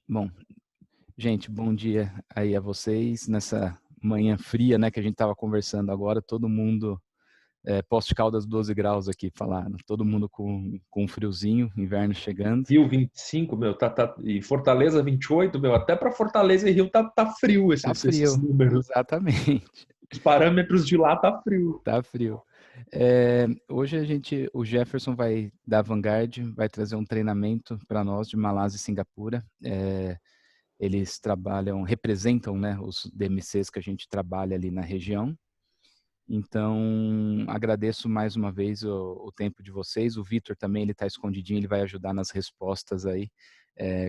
Bom, gente, bom dia aí a vocês nessa manhã fria, né, que a gente estava conversando agora, todo mundo, Poços de Caldas 12 graus aqui falaram, todo mundo com um friozinho, inverno chegando. Rio 25, meu, e Fortaleza 28, meu, até para Fortaleza e Rio tá frio Tá esses frio, números. exatamente, Os parâmetros de lá tá frio. tá frio. Hoje o Jefferson vai da Vanguard, vai trazer um treinamento para nós de Malásia e Singapura. Eles representam, né, os DMCs que a gente trabalha ali na região. Então, agradeço mais uma vez o tempo de vocês. O Vitor também, ele está escondidinho, ele vai ajudar nas respostas aí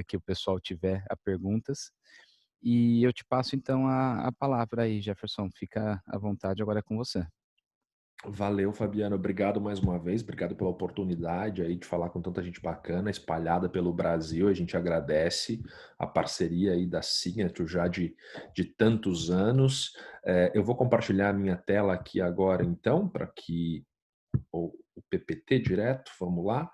que o pessoal tiver a perguntas. E eu te passo então a palavra aí, Jefferson. Fica à vontade, agora é com você. Valeu, Fabiano. Obrigado mais uma vez. Obrigado pela oportunidade aí de falar com tanta gente bacana, espalhada pelo Brasil. A gente agradece a parceria aí da Signature já de tantos anos. Eu vou compartilhar a minha tela aqui agora, então, para que o PPT direto, vamos lá.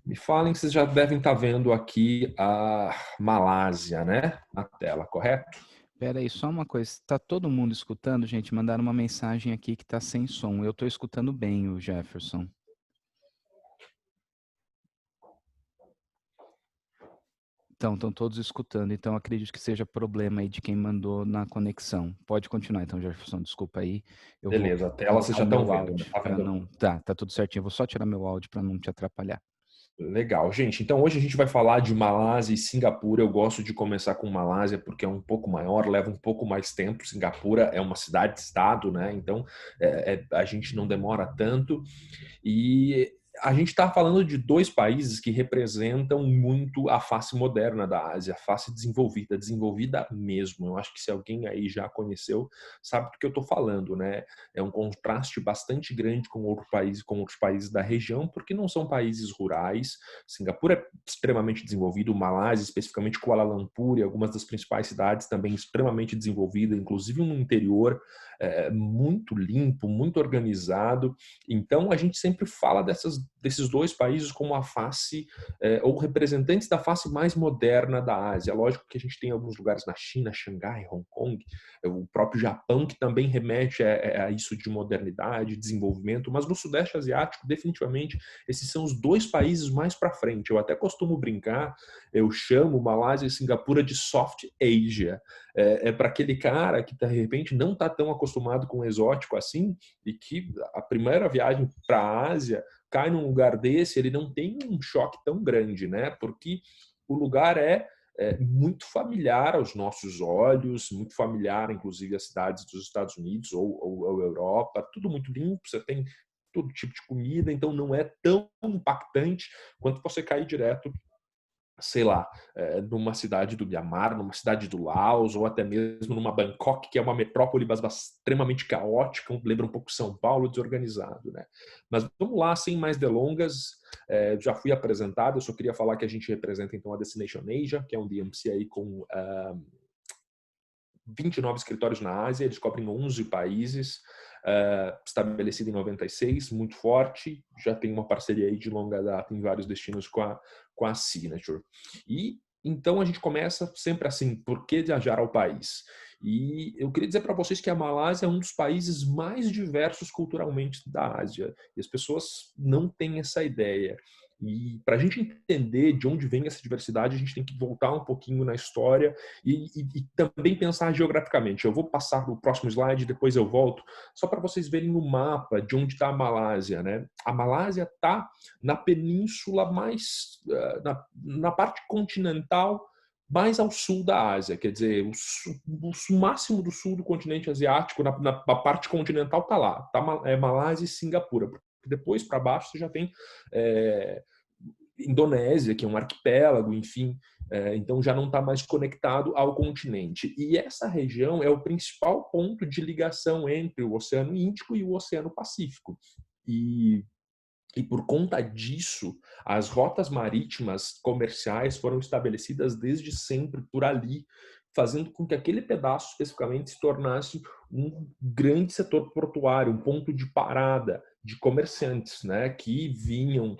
Me falem, vocês já devem estar vendo aqui a Malásia, né? Na tela, correto? Pera aí, só uma coisa. Está todo mundo escutando, gente? Mandaram uma mensagem aqui que está sem som. Eu estou escutando bem o Jefferson. Então, estão todos escutando. Então, acredito que seja problema aí de quem mandou na conexão. Pode continuar, então, Jefferson. Desculpa aí. Eu vou Beleza, a tela vocês tirar já o estão meu vendo, né? áudio Tá para vendo? não. Tá tudo certinho. Eu vou só tirar meu áudio para não te atrapalhar. Legal, gente. Então hoje a gente vai falar de Malásia e Singapura. Eu gosto de começar com Malásia porque é um pouco maior, leva um pouco mais tempo. Singapura é uma cidade-estado, né? Então a gente não demora tanto. E a gente está falando de dois países que representam muito a face moderna da Ásia, a face desenvolvida, desenvolvida mesmo. Eu acho que se alguém aí já conheceu, sabe do que eu estou falando, né? É um contraste bastante grande com outros países da região, porque não são países rurais. Singapura é extremamente desenvolvido, Malásia, especificamente Kuala Lumpur e algumas das principais cidades também extremamente desenvolvida, inclusive um interior muito limpo, muito organizado. Então, a gente sempre fala desses dois países como a face, ou representantes da face mais moderna da Ásia. Lógico que a gente tem alguns lugares na China, Xangai, Hong Kong, o próprio Japão, que também remete a isso de modernidade, desenvolvimento, mas no Sudeste Asiático, definitivamente, esses são os dois países mais para frente. Eu até costumo brincar, eu chamo Malásia e Singapura de Soft Asia. Para aquele cara que, de repente, não está tão acostumado com o exótico assim, e que a primeira viagem para a Ásia cai num lugar desse, ele não tem um choque tão grande, né? Porque o lugar é muito familiar aos nossos olhos, muito familiar, inclusive, às cidades dos Estados Unidos ou Europa, tudo muito limpo, você tem todo tipo de comida, então não é tão impactante quanto você cair direto, sei lá, numa cidade do Myanmar, numa cidade do Laos, ou até mesmo numa Bangkok, que é uma metrópole extremamente caótica, lembra um pouco São Paulo desorganizado, né? Mas vamos lá, sem mais delongas, já fui apresentado, eu só queria falar que a gente representa então a Destination Asia, que é um DMC aí com 29 escritórios na Ásia, eles cobrem 11 países, estabelecido em 96, muito forte, já tem uma parceria aí de longa data em vários destinos com a Signature. E então a gente começa sempre assim, por que viajar ao país? E eu queria dizer para vocês que a Malásia é um dos países mais diversos culturalmente da Ásia, e as pessoas não têm essa ideia. E para a gente entender de onde vem essa diversidade, a gente tem que voltar um pouquinho na história e também pensar geograficamente. Eu vou passar no próximo slide, depois eu volto, só para vocês verem no mapa de onde está a Malásia, né? A Malásia está na península mais, na parte continental mais ao sul da Ásia, quer dizer, o máximo do sul do continente asiático, na parte continental está lá, tá Malásia e Singapura. Depois para baixo você já tem Indonésia, que é um arquipélago, enfim, então já não está mais conectado ao continente. E essa região é o principal ponto de ligação entre o Oceano Índico e o Oceano Pacífico. E por conta disso, as rotas marítimas comerciais foram estabelecidas desde sempre por ali, fazendo com que aquele pedaço especificamente se tornasse um grande setor portuário, um ponto de parada de comerciantes, né, que vinham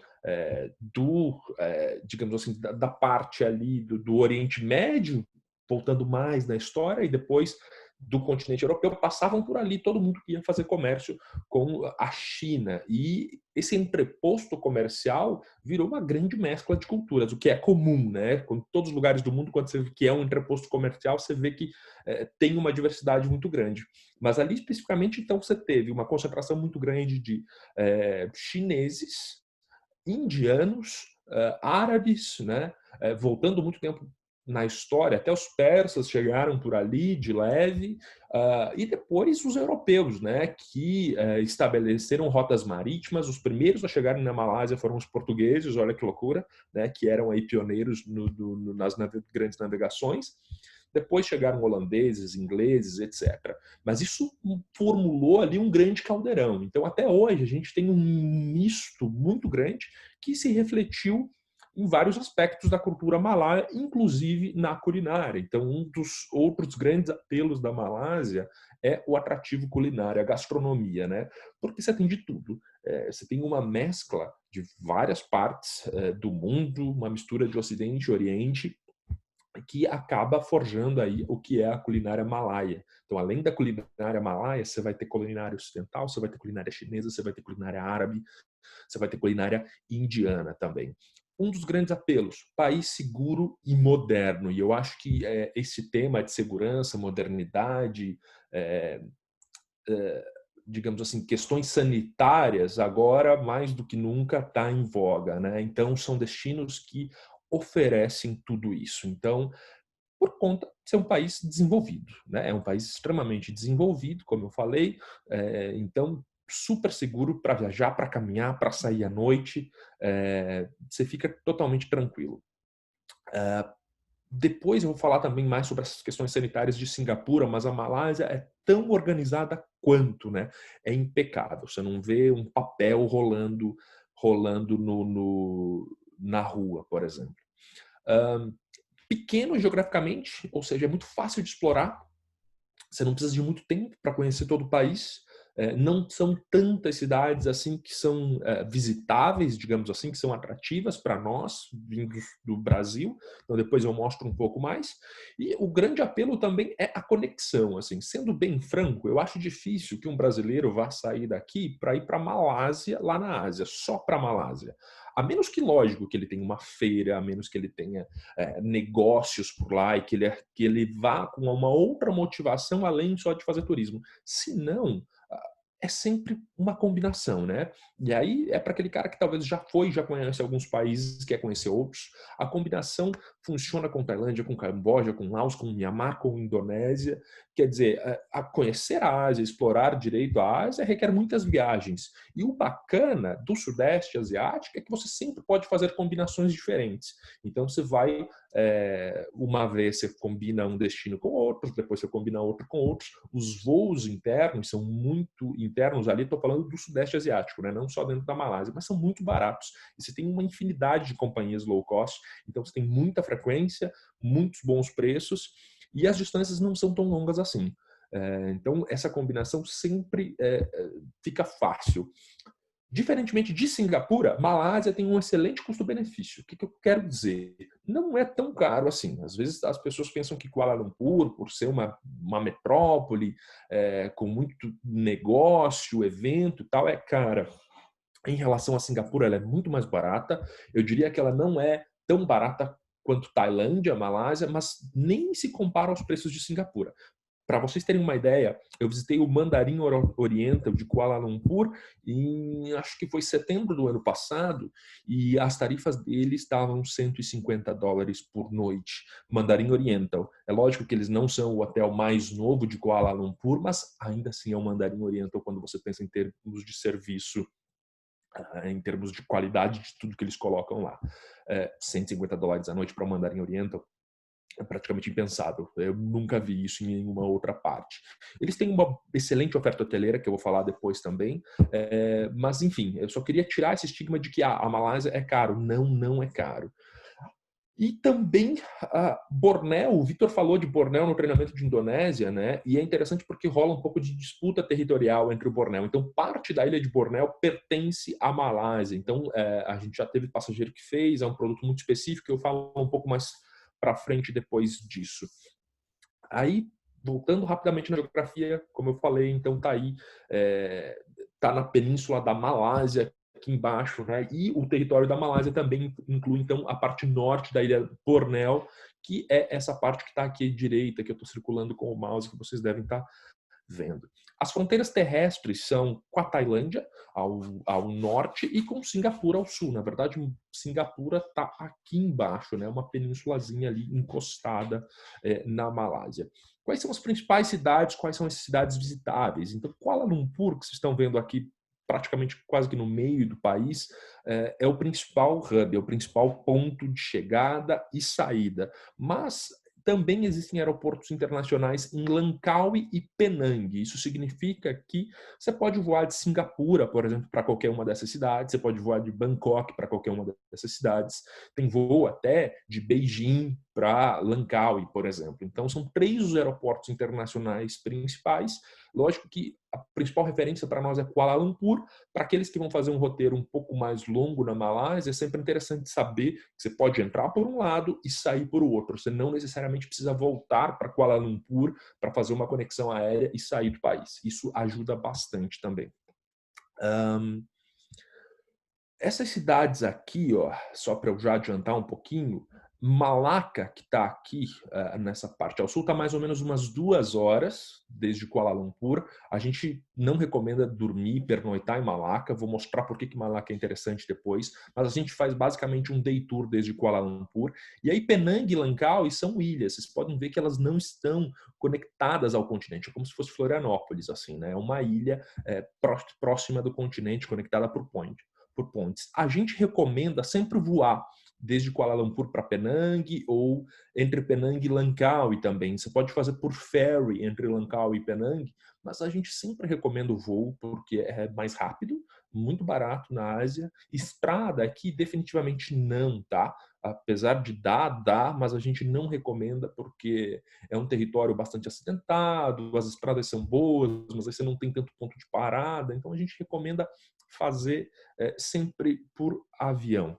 digamos assim, da parte ali do Oriente Médio, voltando mais na história, e depois do continente europeu, passavam por ali, todo mundo que ia fazer comércio com a China. E esse entreposto comercial virou uma grande mescla de culturas, o que é comum, né? Com todos os lugares do mundo, quando você vê que é um entreposto comercial, você vê que tem uma diversidade muito grande. Mas ali, especificamente, então, você teve uma concentração muito grande de chineses, indianos, árabes, né? Voltando muito tempo na história, até os persas chegaram por ali de leve, e depois os europeus, né, que estabeleceram rotas marítimas. Os primeiros a chegarem na Malásia foram os portugueses, olha que loucura, né, que eram aí pioneiros nas grandes navegações. Depois chegaram holandeses, ingleses, etc. Mas isso formulou ali um grande caldeirão. Então, até hoje, a gente tem um misto muito grande que se refletiu em vários aspectos da cultura malaia, inclusive na culinária. Então, um dos outros grandes apelos da Malásia é o atrativo culinário, a gastronomia, né? Porque você tem de tudo. Você tem uma mescla de várias partes do mundo, uma mistura de Ocidente e Oriente, que acaba forjando aí o que é a culinária malaia. Então, além da culinária malaia, você vai ter culinária ocidental, você vai ter culinária chinesa, você vai ter culinária árabe, você vai ter culinária indiana também. Um dos grandes apelos, país seguro e moderno. E eu acho que esse tema de segurança, modernidade, digamos assim, questões sanitárias, agora mais do que nunca está em voga, né? Então, são destinos que oferecem tudo isso. Então, por conta de ser um país desenvolvido, né? É um país extremamente desenvolvido, como eu falei, então super seguro para viajar, para caminhar, para sair à noite, você fica totalmente tranquilo. Depois eu vou falar também mais sobre essas questões sanitárias de Singapura, mas a Malásia é tão organizada quanto, né? É impecável. Você não vê um papel rolando na rua, por exemplo. Pequeno geograficamente, ou seja, é muito fácil de explorar. Você não precisa de muito tempo para conhecer todo o país. Não são tantas cidades assim que são visitáveis, digamos assim, que são atrativas para nós, vindos do Brasil. Então depois eu mostro um pouco mais. E o grande apelo também é a conexão. Assim, sendo bem franco, eu acho difícil que um brasileiro vá sair daqui para ir para Malásia, lá na Ásia, só para Malásia. A menos que, lógico, que ele tenha uma feira, a menos que ele tenha negócios por lá e que ele vá com uma outra motivação além só de fazer turismo. Se não, é sempre uma combinação, né? E aí é para aquele cara que talvez já foi, já conhece alguns países, quer conhecer outros. A combinação funciona com Tailândia, com Camboja, com Laos, com Myanmar, com Indonésia. Quer dizer, a conhecer a Ásia, explorar direito a Ásia requer muitas viagens. E o bacana do Sudeste Asiático é que você sempre pode fazer combinações diferentes. Então você vai, uma vez você combina um destino com outro, depois você combina outro com outros. Os voos internos são muito internos ali, estou falando do Sudeste Asiático, né? Não só dentro da Malásia, mas são muito baratos. E você tem uma infinidade de companhias low cost, então você tem muita frequência, muitos bons preços, e as distâncias não são tão longas assim. Então, essa combinação sempre fica fácil. Diferentemente de Singapura, Malásia tem um excelente custo-benefício. O que eu quero dizer? Não é tão caro assim. Às vezes as pessoas pensam que Kuala Lumpur, por ser uma metrópole com muito negócio, evento e tal, é cara. Em relação a Singapura, ela é muito mais barata. Eu diria que ela não é tão barata quanto Tailândia, Malásia, mas nem se compara aos preços de Singapura. Para vocês terem uma ideia, eu visitei o Mandarim Oriental de Kuala Lumpur em, acho que foi setembro do ano passado, e as tarifas dele estavam $150 por noite. Mandarim Oriental. É lógico que eles não são o hotel mais novo de Kuala Lumpur, mas ainda assim é o Mandarim Oriental quando você pensa em termos de serviço, em termos de qualidade de tudo que eles colocam lá. $150 a noite para o Mandarim Oriental é praticamente impensável. Eu nunca vi isso em nenhuma outra parte. Eles têm uma excelente oferta hoteleira, que eu vou falar depois também, mas enfim, eu só queria tirar esse estigma de que a Malásia é caro. Não, não é caro. E também Bornéu, o Vitor falou de Bornéu no treinamento de Indonésia, né? E é interessante porque rola um pouco de disputa territorial entre o Bornéu. Então, parte da ilha de Bornéu pertence à Malásia. Então, a gente já teve passageiro que fez, é um produto muito específico, eu falo um pouco mais para frente depois disso. Aí, voltando rapidamente na geografia, como eu falei, então tá aí, tá na península da Malásia, aqui embaixo, né? E o território da Malásia também inclui, então, a parte norte da ilha Bornéu, que é essa parte que está aqui à direita, que eu estou circulando com o mouse, que vocês devem estar vendo. As fronteiras terrestres são com a Tailândia, ao norte, e com Singapura ao sul. Na verdade, Singapura está aqui embaixo, né? Uma penínsulazinha ali encostada na Malásia. Quais são as principais cidades? Quais são as cidades visitáveis? Então, Kuala Lumpur, que vocês estão vendo aqui, praticamente quase que no meio do país, é o principal hub, é o principal ponto de chegada e saída. Mas também existem aeroportos internacionais em Langkawi e Penang. Isso significa que você pode voar de Singapura, por exemplo, para qualquer uma dessas cidades, você pode voar de Bangkok para qualquer uma dessas cidades. Tem voo até de Beijing para Langkawi, por exemplo. Então, são 3 os aeroportos internacionais principais. Lógico que a principal referência para nós é Kuala Lumpur. Para aqueles que vão fazer um roteiro um pouco mais longo na Malásia, é sempre interessante saber que você pode entrar por um lado e sair por outro. Você não necessariamente precisa voltar para Kuala Lumpur para fazer uma conexão aérea e sair do país. Isso ajuda bastante também. Essas cidades aqui, ó, só para eu já adiantar um pouquinho, Malaca, que está aqui nessa parte ao sul, está mais ou menos umas 2 horas desde Kuala Lumpur. A gente não recomenda dormir, pernoitar em Malaca. Vou mostrar por que Malaca é interessante depois. Mas a gente faz basicamente um day tour desde Kuala Lumpur. E aí Penang e Langkawi são ilhas. Vocês podem ver que elas não estão conectadas ao continente. É como se fosse Florianópolis, assim, né? É uma ilha próxima do continente, conectada por pontes. A gente recomenda sempre voar desde Kuala Lumpur para Penang ou entre Penang e Langkawi também. Você pode fazer por ferry entre Langkawi e Penang, mas a gente sempre recomenda o voo porque é mais rápido, muito barato na Ásia. Estrada aqui definitivamente não, tá? Apesar de dá, mas a gente não recomenda porque é um território bastante acidentado, as estradas são boas, mas aí você não tem tanto ponto de parada, então a gente recomenda fazer sempre por avião.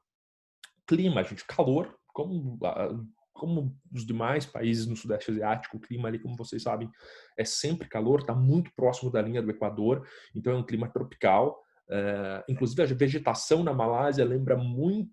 Clima, gente, calor, como os demais países no Sudeste Asiático, o clima ali, como vocês sabem, é sempre calor, está muito próximo da linha do Equador, então é um clima tropical. Inclusive, a vegetação na Malásia lembra muito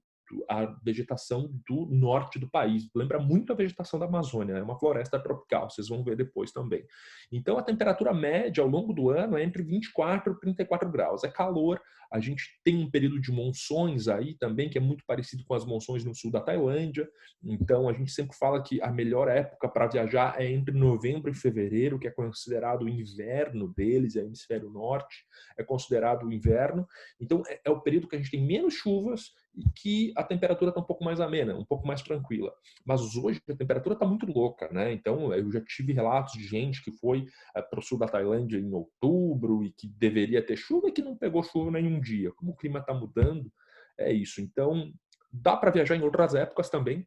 a vegetação do norte do país. Lembra muito a vegetação da Amazônia, é uma floresta tropical, vocês vão ver depois também. Então, a temperatura média ao longo do ano é entre 24 e 34 graus. É calor, a gente tem um período de monções aí também, que é muito parecido com as monções no sul da Tailândia. Então, a gente sempre fala que a melhor época para viajar é entre novembro e fevereiro, que é considerado o inverno deles, é o hemisfério norte, é considerado o inverno. Então, é o período que a gente tem menos chuvas e que a temperatura está um pouco mais amena, um pouco mais tranquila. Mas hoje a temperatura está muito louca, né? Então, eu já tive relatos de gente que foi para o sul da Tailândia em outubro e que deveria ter chuva e que não pegou chuva nenhum dia. Como o clima está mudando, é isso. Então, dá para viajar em outras épocas também.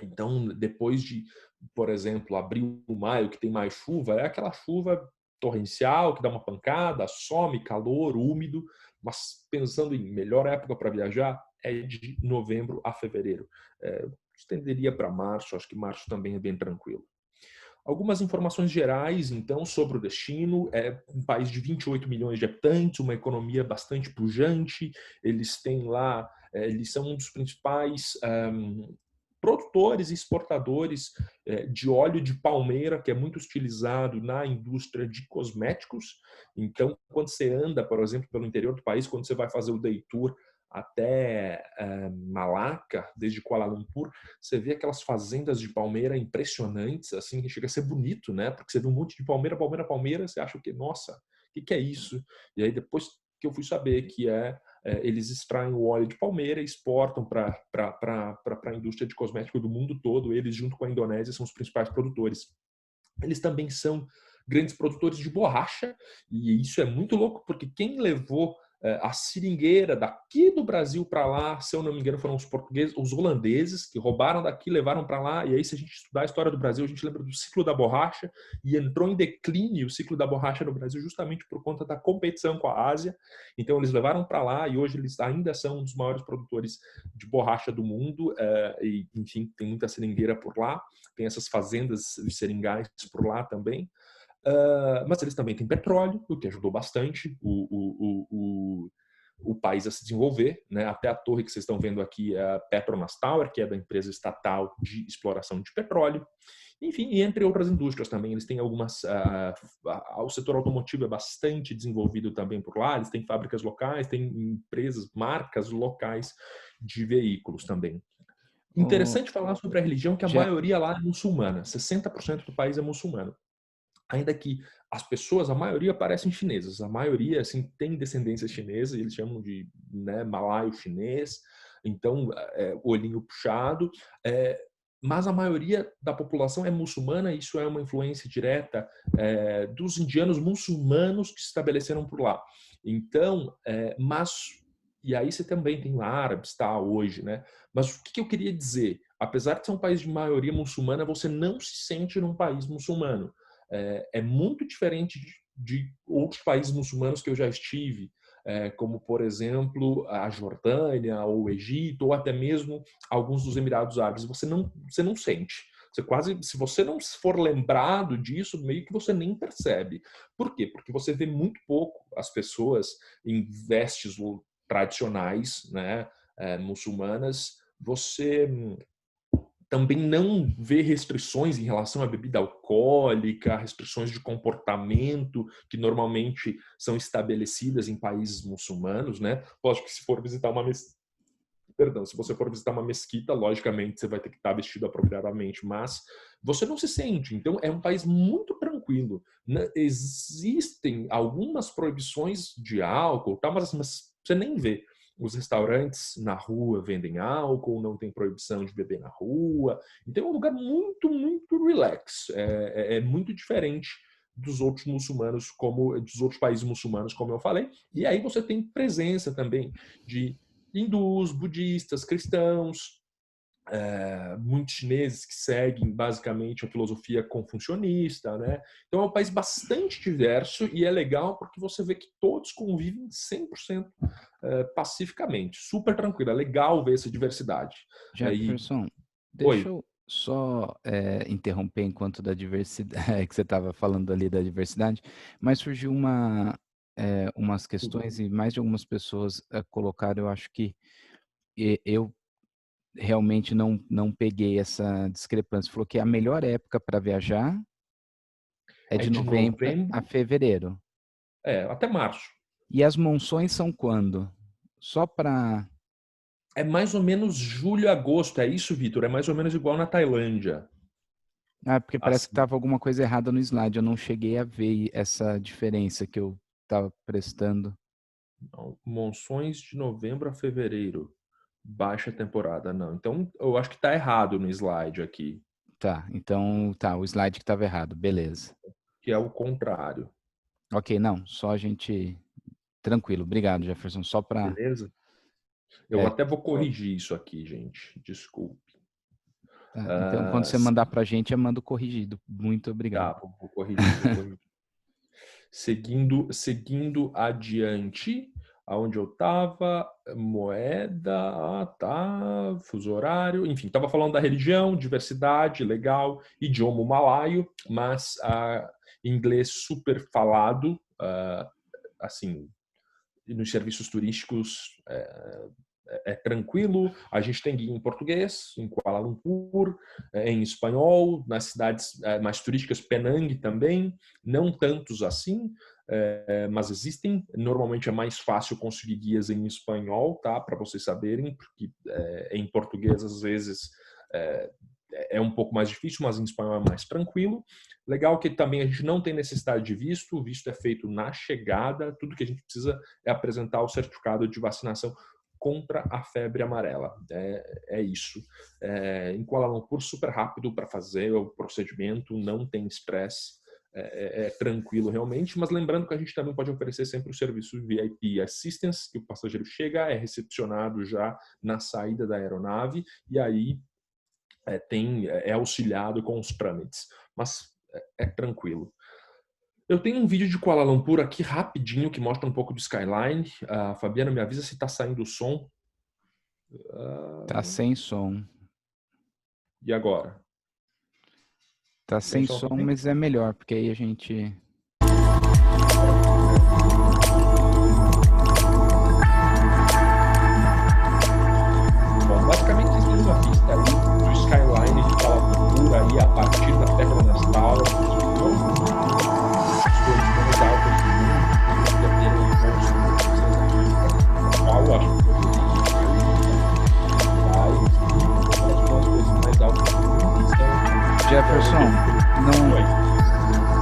Então, depois de, por exemplo, abril, maio, que tem mais chuva, é aquela chuva torrencial que dá uma pancada, some, calor, úmido, mas pensando em melhor época para viajar, é de novembro a fevereiro. Estenderia para março, acho que março também é bem tranquilo. Algumas informações gerais, então, sobre o destino. É um país de 28 milhões de habitantes, uma economia bastante pujante. Eles têm lá, eles são um dos principais produtores e exportadores de óleo de palmeira, que é muito utilizado na indústria de cosméticos. Então, quando você anda, por exemplo, pelo interior do país, quando você vai fazer o day tour até Malaca, desde Kuala Lumpur, você vê aquelas fazendas de palmeira impressionantes, assim, que chega a ser bonito, né? Porque você vê um monte de palmeira, você acha que, nossa, o que é isso? E aí depois que eu fui saber que eles extraem o óleo de palmeira e exportam para a indústria de cosmético do mundo todo. Eles, junto com a Indonésia, são os principais produtores. Eles também são grandes produtores de borracha, e isso é muito louco, porque quem levou A seringueira daqui do Brasil para lá, se eu não me engano, foram os portugueses, os holandeses que roubaram daqui, levaram para lá. E aí, se a gente estudar a história do Brasil, a gente lembra do ciclo da borracha e entrou em declínio o ciclo da borracha no Brasil justamente por conta da competição com a Ásia. Então, eles levaram para lá e hoje eles ainda são um dos maiores produtores de borracha do mundo. E, enfim, tem muita seringueira por lá, tem essas fazendas de seringais por lá também. Mas eles também têm petróleo, o que ajudou bastante o país a se desenvolver, né? Até a torre que vocês estão vendo aqui é a Petronas Tower, que é da empresa estatal de exploração de petróleo. Enfim, e entre outras indústrias também, eles têm algumas... o setor automotivo é bastante desenvolvido também por lá, eles têm fábricas locais, têm empresas, marcas locais de veículos também. Ô, Interessante falar sobre a religião, que a Je- maioria lá é muçulmana, 60% do país é muçulmano. Ainda que as pessoas, a maioria parecem chinesas, a maioria assim tem descendência chinesa, eles chamam de, né, malaio chinês, então olhinho puxado, mas a maioria da população é muçulmana, e isso é uma influência direta dos indianos muçulmanos que se estabeleceram por lá. Então, e aí você também tem árabes, tá, hoje, né? Mas o que eu queria dizer? Apesar de ser um país de maioria muçulmana, você não se sente num país muçulmano. É muito diferente de outros países muçulmanos que eu já estive, como, por exemplo, a Jordânia, ou o Egito, ou até mesmo alguns dos Emirados Árabes. Você não sente. Você quase, se você não for lembrado disso, meio que você nem percebe. Por quê? Porque você vê muito pouco as pessoas em vestes tradicionais, né, muçulmanas. Você também não vê restrições em relação à bebida alcoólica, restrições de comportamento que normalmente são estabelecidas em países muçulmanos, né? Lógico que se for visitar uma se você for visitar uma mesquita, logicamente você vai ter que estar vestido apropriadamente, mas você não se sente. Então é um país muito tranquilo. Existem algumas proibições de álcool, tá? Mas você nem vê. Os restaurantes na rua vendem álcool, não tem proibição de beber na rua. Então é um lugar muito, muito relax. É muito diferente dos outros muçulmanos, como dos outros países muçulmanos, como eu falei. E aí você tem presença também de hindus, budistas, cristãos, muitos chineses que seguem basicamente a filosofia confucionista, né? Então é um país bastante diverso e é legal porque você vê que todos convivem 100% pacificamente, super tranquilo. É legal ver essa diversidade. E, Jefferson, deixa oi, eu só interromper enquanto da diversidade, que você estava falando ali da diversidade, mas surgiu umas questões e mais de algumas pessoas colocaram, eu acho que eu realmente não peguei essa discrepância. Falou que a melhor época para viajar é é de de novembro a novembro, fevereiro. até março. E as monções são quando? Só para... É mais ou menos julho, agosto. É isso, Vitor? É mais ou menos igual na Tailândia. Ah, porque parece que Assim, estava alguma coisa errada no slide. Eu não cheguei a ver essa diferença que eu estava prestando. não, monções de novembro a fevereiro. Baixa temporada, não. Então, eu acho que está errado no slide aqui, Tá, então tá, o slide que estava errado, beleza. que é o contrário. Ok, não, só a gente. Tranquilo, obrigado, Jefferson. Só para. Beleza? Eu É, até vou corrigir isso aqui, gente. Desculpe. tá, então, quando Ah, você mandar para a gente, eu mando corrigido. Muito obrigado. tá, vou corrigir, vou corrigir. Seguindo adiante, aonde eu estava, moeda, tá, fuso horário, enfim, estava falando da religião, diversidade, legal, idioma malaio, mas inglês super falado, assim, nos serviços turísticos tranquilo. A gente tem guia em português, em Kuala Lumpur, em espanhol, nas cidades mais turísticas, Penang também, não tantos assim, mas existem. Normalmente é mais fácil conseguir guias em espanhol, tá? Para vocês saberem, porque em português às vezes é um pouco mais difícil, mas em espanhol é mais tranquilo. Legal que também a gente não tem necessidade de visto, o visto é feito na chegada, tudo que a gente precisa é apresentar o certificado de vacinação contra a febre amarela. É isso. Em Kuala Lumpur, super rápido para fazer o procedimento, não tem estresse. é tranquilo realmente, mas lembrando que a gente também pode oferecer sempre o serviço VIP Assistance, que o passageiro chega, é recepcionado já na saída da aeronave e aí é auxiliado com os trâmites, mas é tranquilo. Eu tenho um vídeo de Kuala Lumpur aqui rapidinho que mostra um pouco do skyline. Fabiana, me avisa se está saindo o som. Tá sem som. E agora? Tá Tem sem som som, também? mas é melhor, porque aí a gente... Bom, basicamente vocês têm uma vista aí do skyline de Kuala Lumpur aí a partir da Petronas Tower, as torres mais altas do mundo, que já terem um posto qual eu acho que vai, as coisas mais altas do mundo estão... Jefferson,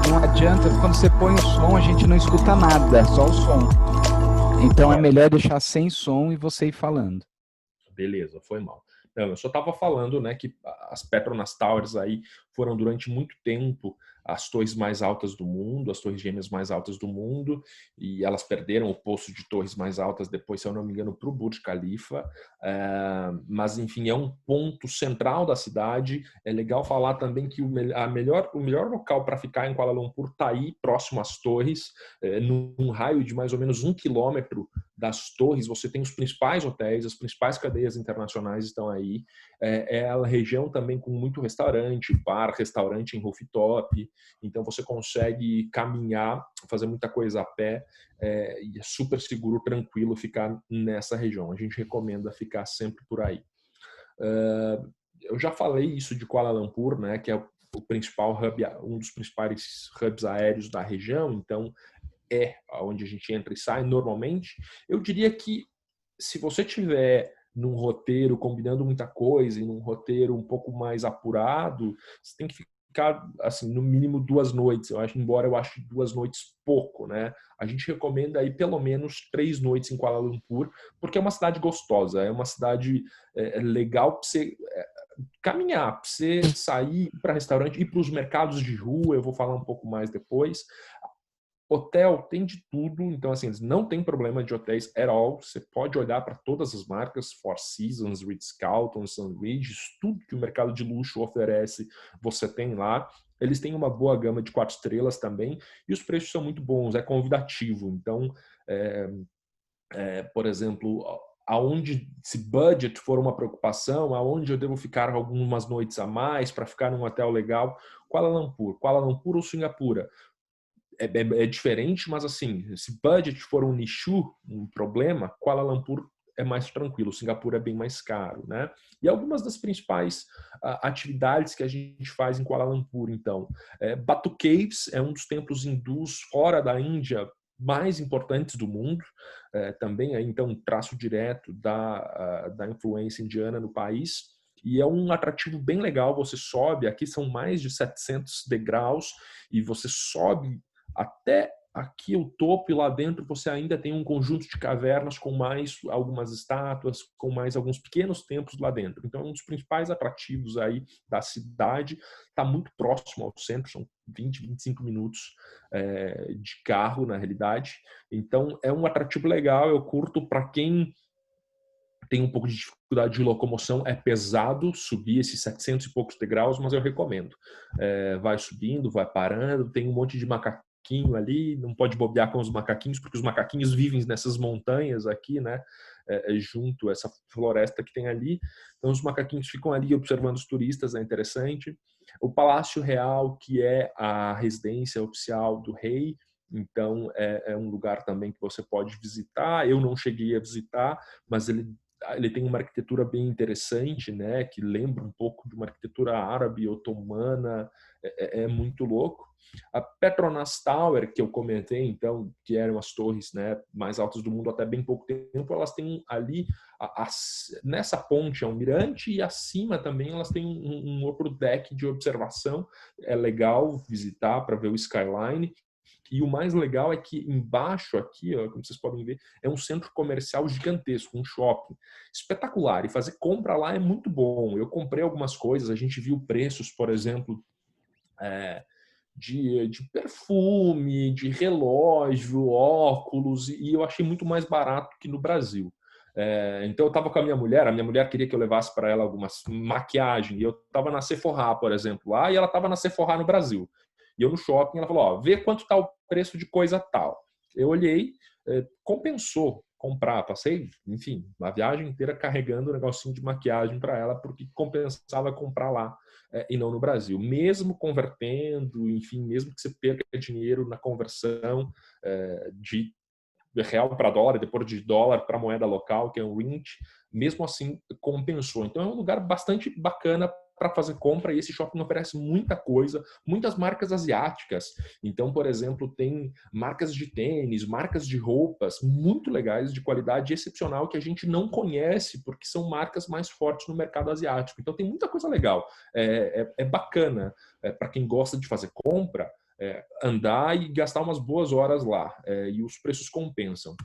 não adianta, quando você põe o som, a gente não escuta nada, só o som. Então é melhor deixar sem som e você ir falando. Beleza, foi mal. Não, eu só estava falando, né, que as Petronas Towers aí foram durante muito tempo as torres mais altas do mundo, as torres gêmeas mais altas do mundo, e elas perderam o posto de torres mais altas depois, se eu não me engano, para o Burj Khalifa. Mas, enfim, é um ponto central da cidade. É legal falar também que o melhor local para ficar em Kuala Lumpur está aí, próximo às torres, num raio de mais ou menos 1 quilômetro das torres. Você tem os principais hotéis, as principais cadeias internacionais estão aí. É a região também com muito restaurante, bar, restaurante em rooftop. Então você consegue caminhar, fazer muita coisa a pé, e é super seguro, tranquilo ficar nessa região. A gente recomenda ficar sempre por aí. Eu já falei isso de Kuala Lumpur, né, que é o principal hub, um dos principais hubs aéreos da região. Então onde a gente entra e sai normalmente. Eu diria que se você tiver num roteiro combinando muita coisa e num roteiro um pouco mais apurado, você tem que ficar assim no mínimo 2 noites. Embora eu ache 2 noites pouco, né? A gente recomenda aí pelo menos 3 noites em Kuala Lumpur, porque é uma cidade gostosa, é uma cidade legal para você caminhar, para você sair para restaurante, ir para os mercados de rua. Eu vou falar um pouco mais depois. Hotel tem de tudo, então assim, eles não tem problema de hotéis at all. Você pode olhar para todas as marcas, Four Seasons, Ritz-Carlton, St. Regis, tudo que o mercado de luxo oferece, você tem lá. Eles têm uma boa gama de 4 estrelas também, e os preços são muito bons, é convidativo. Então, por exemplo, aonde, se budget for uma preocupação, aonde eu devo ficar algumas noites a mais para ficar num hotel legal, Kuala Lumpur ou Singapura. É diferente, mas assim, se budget for um nicho, um problema, Kuala Lumpur é mais tranquilo, Singapura é bem mais caro, né? E algumas das principais atividades que a gente faz em Kuala Lumpur, então, Batu Caves é um dos templos hindus fora da Índia mais importantes do mundo, também aí então um traço direto da influência indiana no país. E é um atrativo bem legal. Você sobe, aqui são mais de 700 degraus, e você sobe até aqui o topo, e lá dentro você ainda tem um conjunto de cavernas com mais algumas estátuas, com mais alguns pequenos templos lá dentro. Então é um dos principais atrativos aí da cidade. Está muito próximo ao centro, são 20, 25 minutos de carro, na realidade. Então é um atrativo legal, eu curto. Para quem tem um pouco de dificuldade de locomoção, é pesado subir esses 700 e poucos degraus, mas eu recomendo. Vai subindo, vai parando, tem um monte de macaquinho ali, não pode bobear com os macaquinhos, porque os macaquinhos vivem nessas montanhas aqui, né? Junto a essa floresta que tem ali. Então os macaquinhos ficam ali observando os turistas, é interessante. O Palácio Real, que é a residência oficial do rei, então é um lugar também que você pode visitar. Eu não cheguei a visitar, mas ele tem uma arquitetura bem interessante, né, que lembra um pouco de uma arquitetura árabe, otomana. É muito louco. A Petronas Tower, que eu comentei, então, que eram as torres, né, mais altas do mundo até bem pouco tempo, elas têm ali, nessa ponte é um mirante, e acima também elas têm um outro deck de observação. É legal visitar para ver o skyline. E o mais legal é que embaixo aqui, ó, como vocês podem ver, é um centro comercial gigantesco, um shopping espetacular. E fazer compra lá é muito bom. Eu comprei algumas coisas, a gente viu preços, por exemplo, de perfume, de relógio, óculos, e eu achei muito mais barato que no Brasil. Então eu estava com a minha mulher queria que eu levasse para ela algumas maquiagem, e eu estava na Sephora, por exemplo, lá, e ela estava na Sephora no Brasil. E eu no shopping, ela falou, ó, vê quanto está o preço de coisa tal. Eu olhei, compensou comprar, passei, enfim, uma viagem inteira carregando um negocinho de maquiagem para ela, porque compensava comprar lá e não no Brasil. Mesmo convertendo, enfim, mesmo que você perca dinheiro na conversão de real para dólar, depois de dólar para moeda local, que é um RINT, mesmo assim compensou. Então é um lugar bastante bacana para fazer compra e esse shopping oferece muita coisa, muitas marcas asiáticas. Então, por exemplo, tem marcas de tênis, marcas de roupas muito legais, de qualidade excepcional que a gente não conhece porque são marcas mais fortes no mercado asiático. Então tem muita coisa legal. É bacana para quem gosta de fazer compra, andar e gastar umas boas horas lá. E os preços compensam.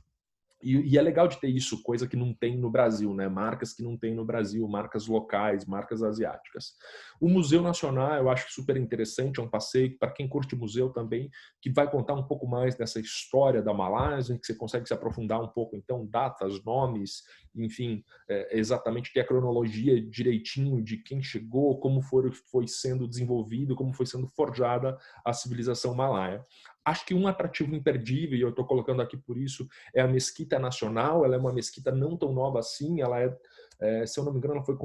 E é legal de ter isso, coisa que não tem no Brasil, né? Marcas que não tem no Brasil, marcas locais, marcas asiáticas. O Museu Nacional eu acho super interessante, é um passeio para quem curte museu também, que vai contar um pouco mais dessa história da Malásia, que você consegue se aprofundar um pouco, então, datas, nomes, enfim, exatamente ter a cronologia direitinho de quem chegou, como foi sendo desenvolvido, como foi sendo forjada a civilização malaia. Acho que um atrativo imperdível, e eu estou colocando aqui por isso, é a Mesquita Nacional. Ela é uma mesquita não tão nova assim, ela se eu não me engano, ela foi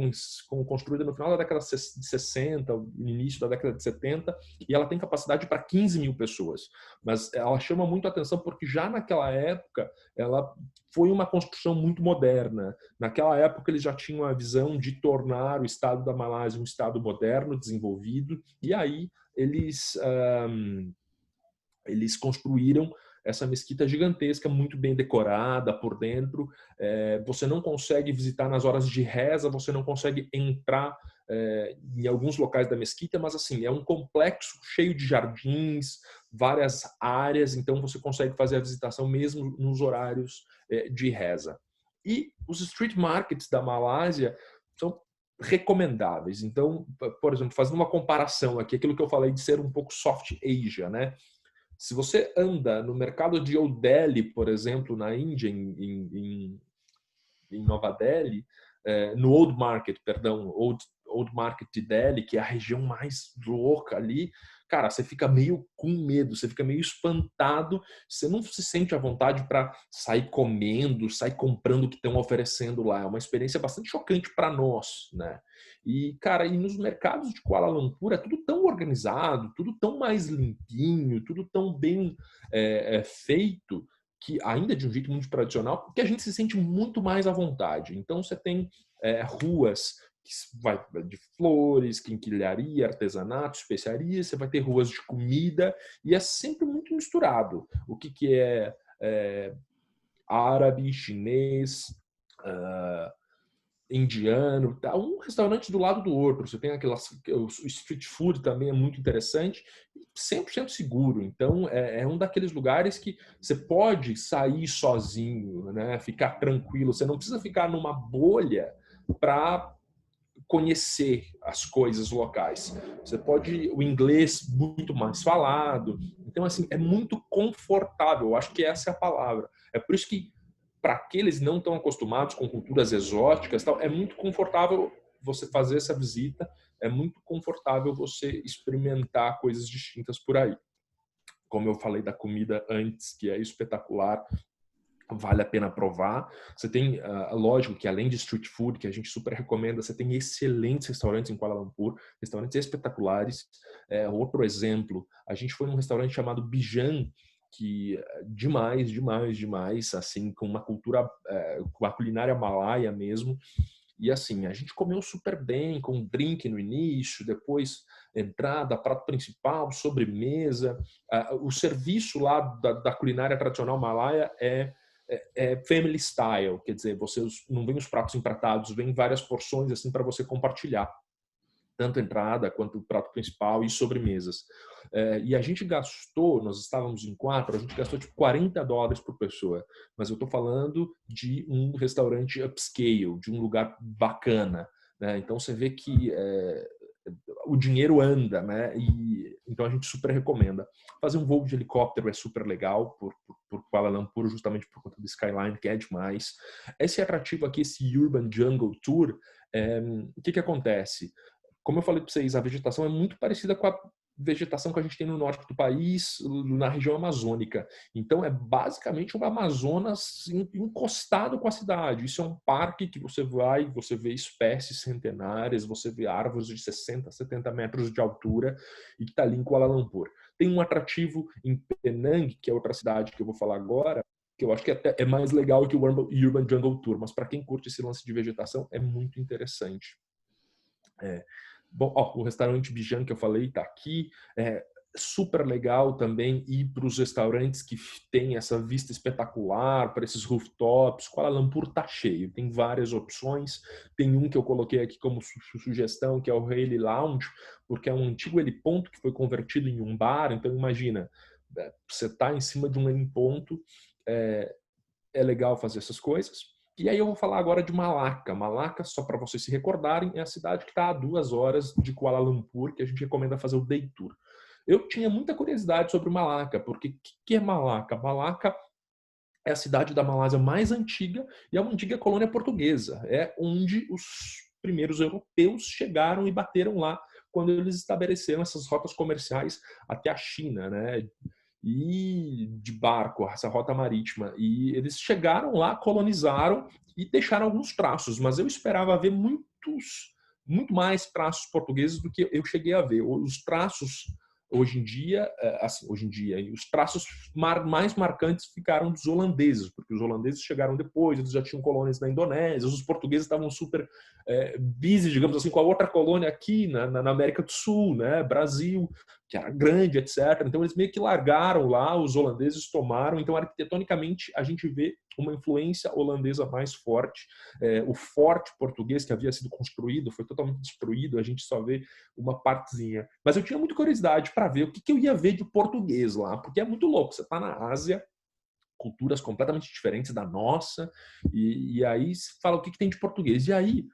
construída no final da década de 60, no início da década de 70, e ela tem capacidade para 15 mil pessoas. Mas ela chama muito a atenção porque já naquela época ela foi uma construção muito moderna. Naquela época eles já tinham a visão de tornar o estado da Malásia um estado moderno, desenvolvido, e aí eles construíram essa mesquita gigantesca, muito bem decorada por dentro. Você não consegue visitar nas horas de reza, você não consegue entrar em alguns locais da mesquita, mas assim, é um complexo cheio de jardins, várias áreas, então você consegue fazer a visitação mesmo nos horários de reza. E os street markets da Malásia são recomendáveis. Então, por exemplo, fazendo uma comparação aqui, aquilo que eu falei de ser um pouco soft Asia, né? Se você anda no mercado de Old Delhi, por exemplo, na Índia, em Nova Delhi, no Old Market, perdão, Old Market de Delhi, que é a região mais louca ali, cara, você fica meio com medo, você fica meio espantado, você não se sente à vontade para sair comendo, sair comprando o que estão oferecendo lá. É uma experiência bastante chocante para nós, né? E, cara, e nos mercados de Kuala Lumpur é tudo tão organizado, tudo tão mais limpinho, tudo tão bem feito, que ainda de um jeito muito tradicional, que a gente se sente muito mais à vontade. Então você tem ruas que vai de flores, quinquilharia, artesanato, especiarias, você vai ter ruas de comida e é sempre muito misturado. O que é árabe, chinês, indiano, tá? Um restaurante do lado do outro. Você tem o street food também é muito interessante, 100% seguro. Então é um daqueles lugares que você pode sair sozinho, né? Ficar tranquilo. Você não precisa ficar numa bolha para conhecer as coisas locais. Você pode o inglês muito mais falado. Então assim é muito confortável. Eu acho que essa é a palavra. É por isso que para aqueles não tão acostumados com culturas exóticas, tal, é muito confortável você fazer essa visita, é muito confortável você experimentar coisas distintas por aí. Como eu falei da comida antes, que é espetacular, vale a pena provar. Você tem, lógico, que além de street food, que a gente super recomenda, você tem excelentes restaurantes em Kuala Lumpur, restaurantes espetaculares. Outro exemplo, a gente foi num restaurante chamado Bijan, que demais, demais, demais, assim, com uma cultura, com a culinária malaia mesmo. E assim, a gente comeu super bem, com um drink no início, depois entrada, prato principal, sobremesa. O serviço lá da culinária tradicional malaia é family style, quer dizer, você não vem os pratos empratados, vem várias porções assim para você compartilhar, tanto entrada quanto o prato principal e sobremesas. E a gente gastou, nós estávamos em 4, a gente gastou tipo $40 por pessoa, mas eu estou falando de um restaurante upscale, de um lugar bacana, né? Então você vê que o dinheiro anda, né? E então a gente super recomenda. Fazer um voo de helicóptero é super legal por Kuala Lumpur, justamente por conta do skyline, que é demais. Esse atrativo aqui, esse Urban Jungle Tour, o que acontece? Como eu falei para vocês, a vegetação é muito parecida com a vegetação que a gente tem no norte do país, na região amazônica. Então, é basicamente um Amazonas encostado com a cidade. Isso é um parque que você vai, você vê espécies centenárias, você vê árvores de 60, 70 metros de altura e que está ali em Kuala Lumpur. Tem um atrativo em Penang, que é outra cidade que eu vou falar agora, que eu acho que até é mais legal que o Urban Jungle Tour, mas para quem curte esse lance de vegetação, é muito interessante. Bom, o restaurante Bijan que eu falei está aqui. Super legal também ir para os restaurantes que têm essa vista espetacular, para esses rooftops. Kuala Lumpur tá cheio, tem várias opções. Tem um que eu coloquei aqui como sugestão, que é o Haley Lounge, porque é um antigo heliponto que foi convertido em um bar. Então imagina, você tá em cima de um heliponto, é legal fazer essas coisas. E aí eu vou falar agora de Malacca. Malacca, só para vocês se recordarem, é a cidade que está a 2 horas de Kuala Lumpur, que a gente recomenda fazer o day tour. Eu tinha muita curiosidade sobre Malacca, porque o que é Malacca? Malacca é a cidade da Malásia mais antiga e é uma antiga colônia portuguesa. É onde os primeiros europeus chegaram e bateram lá quando eles estabeleceram essas rotas comerciais até a China, né? E de barco, essa rota marítima. E eles chegaram lá, colonizaram e deixaram alguns traços, mas eu esperava ver muito mais traços portugueses do que eu cheguei a ver. Os traços hoje em dia, e os traços mais marcantes ficaram dos holandeses, porque os holandeses chegaram depois, eles já tinham colônias na Indonésia, os portugueses estavam super busy, digamos assim, com a outra colônia aqui na América do Sul, né, Brasil, que era grande, etc. Então eles meio que largaram lá, os holandeses tomaram. Então arquitetonicamente a gente vê uma influência holandesa mais forte. O forte português que havia sido construído foi totalmente destruído, a gente só vê uma partezinha. Mas eu tinha muita curiosidade para ver o que eu ia ver de português lá, porque é muito louco. Você está na Ásia, culturas completamente diferentes da nossa, e aí você fala o que tem de português. E aí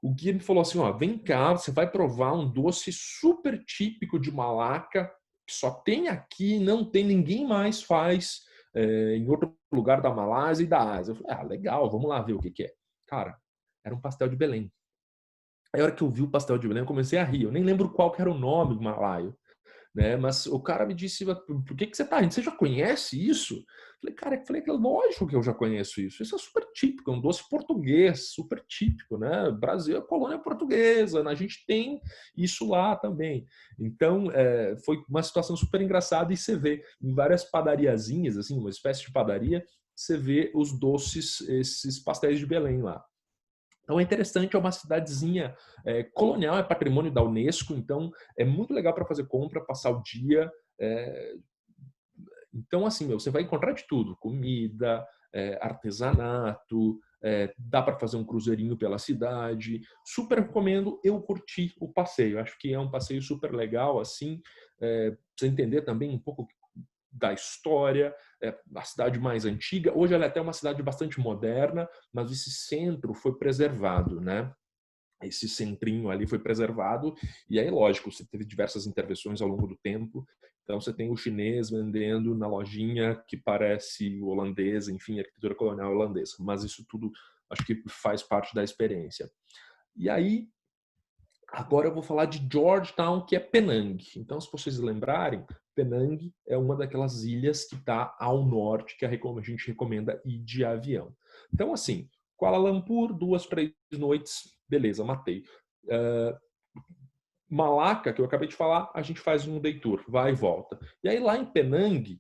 o guia me falou assim, ó, vem cá, você vai provar um doce super típico de Malacca, que só tem aqui, não tem, ninguém mais faz em outro lugar da Malásia e da Ásia. Eu falei, legal, vamos lá ver o que é. Cara, era um pastel de Belém. Aí a hora que eu vi o pastel de Belém, eu comecei a rir. Eu nem lembro qual que era o nome do malaio, né? Mas o cara me disse, por que você tá rindo? Você já conhece isso? Falei, lógico que eu já conheço isso. Isso é super típico, é um doce português, super típico, né? Brasil é colônia portuguesa, né? A gente tem isso lá também. Então, foi uma situação super engraçada e você vê em várias padariazinhas, assim, uma espécie de padaria, você vê os doces, esses pastéis de Belém lá. Então é interessante, é uma cidadezinha colonial, é patrimônio da Unesco, então é muito legal para fazer compra, passar o dia. Então, assim, você vai encontrar de tudo: comida, artesanato, dá para fazer um cruzeirinho pela cidade. Super recomendo, eu curti o passeio. Acho que é um passeio super legal, assim, para você entender também um pouco da história, a cidade mais antiga. Hoje ela é até uma cidade bastante moderna, mas esse centro foi preservado, né? Esse centrinho ali foi preservado, e aí, lógico, você teve diversas intervenções ao longo do tempo. Então, você tem o chinês vendendo na lojinha que parece holandesa, enfim, arquitetura colonial holandesa. Mas isso tudo, acho que faz parte da experiência. E aí, agora eu vou falar de Georgetown, que é Penang. Então, se vocês lembrarem, Penang é uma daquelas ilhas que está ao norte, que a gente recomenda ir de avião. Então, assim, Kuala Lumpur, 2, 3 noites, beleza, matei. Malacca, que eu acabei de falar, a gente faz um day tour, vai e volta. E aí lá em Penang,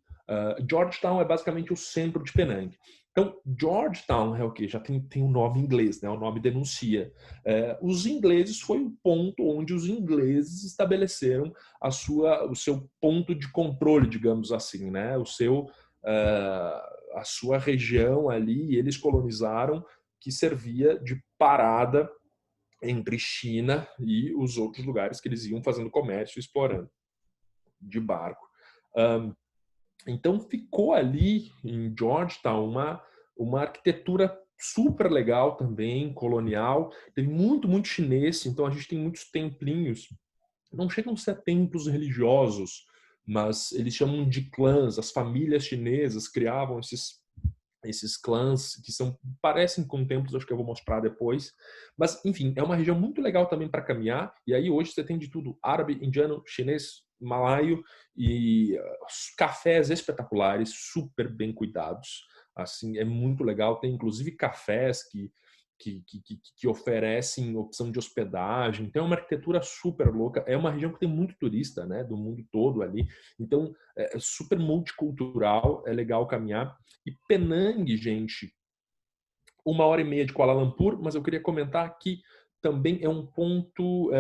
Georgetown é basicamente o centro de Penang. Então, Georgetown é o quê? Já tem um nome em inglês, né? O nome denuncia. Os ingleses foi o ponto onde os ingleses estabeleceram o seu ponto de controle, digamos assim, né? A sua região ali, eles colonizaram, que servia de parada entre China e os outros lugares que eles iam fazendo comércio, explorando de barco. Então ficou ali em Georgetown uma arquitetura super legal também, colonial. Tem muito chinês, então a gente tem muitos templinhos. Não chegam a ser templos religiosos, mas eles chamam de clãs. As famílias chinesas criavam esses clãs que parecem com templos, acho que eu vou mostrar depois. Mas, enfim, é uma região muito legal também para caminhar. E aí hoje você tem de tudo: árabe, indiano, chinês, malaio e cafés espetaculares, super bem cuidados. Assim, é muito legal. Tem inclusive cafés que oferecem opção de hospedagem. Tem uma arquitetura super louca. É uma região que tem muito turista, né, do mundo todo ali. Então, é super multicultural, é legal caminhar. E Penang, gente, 1h30 de Kuala Lumpur, mas eu queria comentar que também é um ponto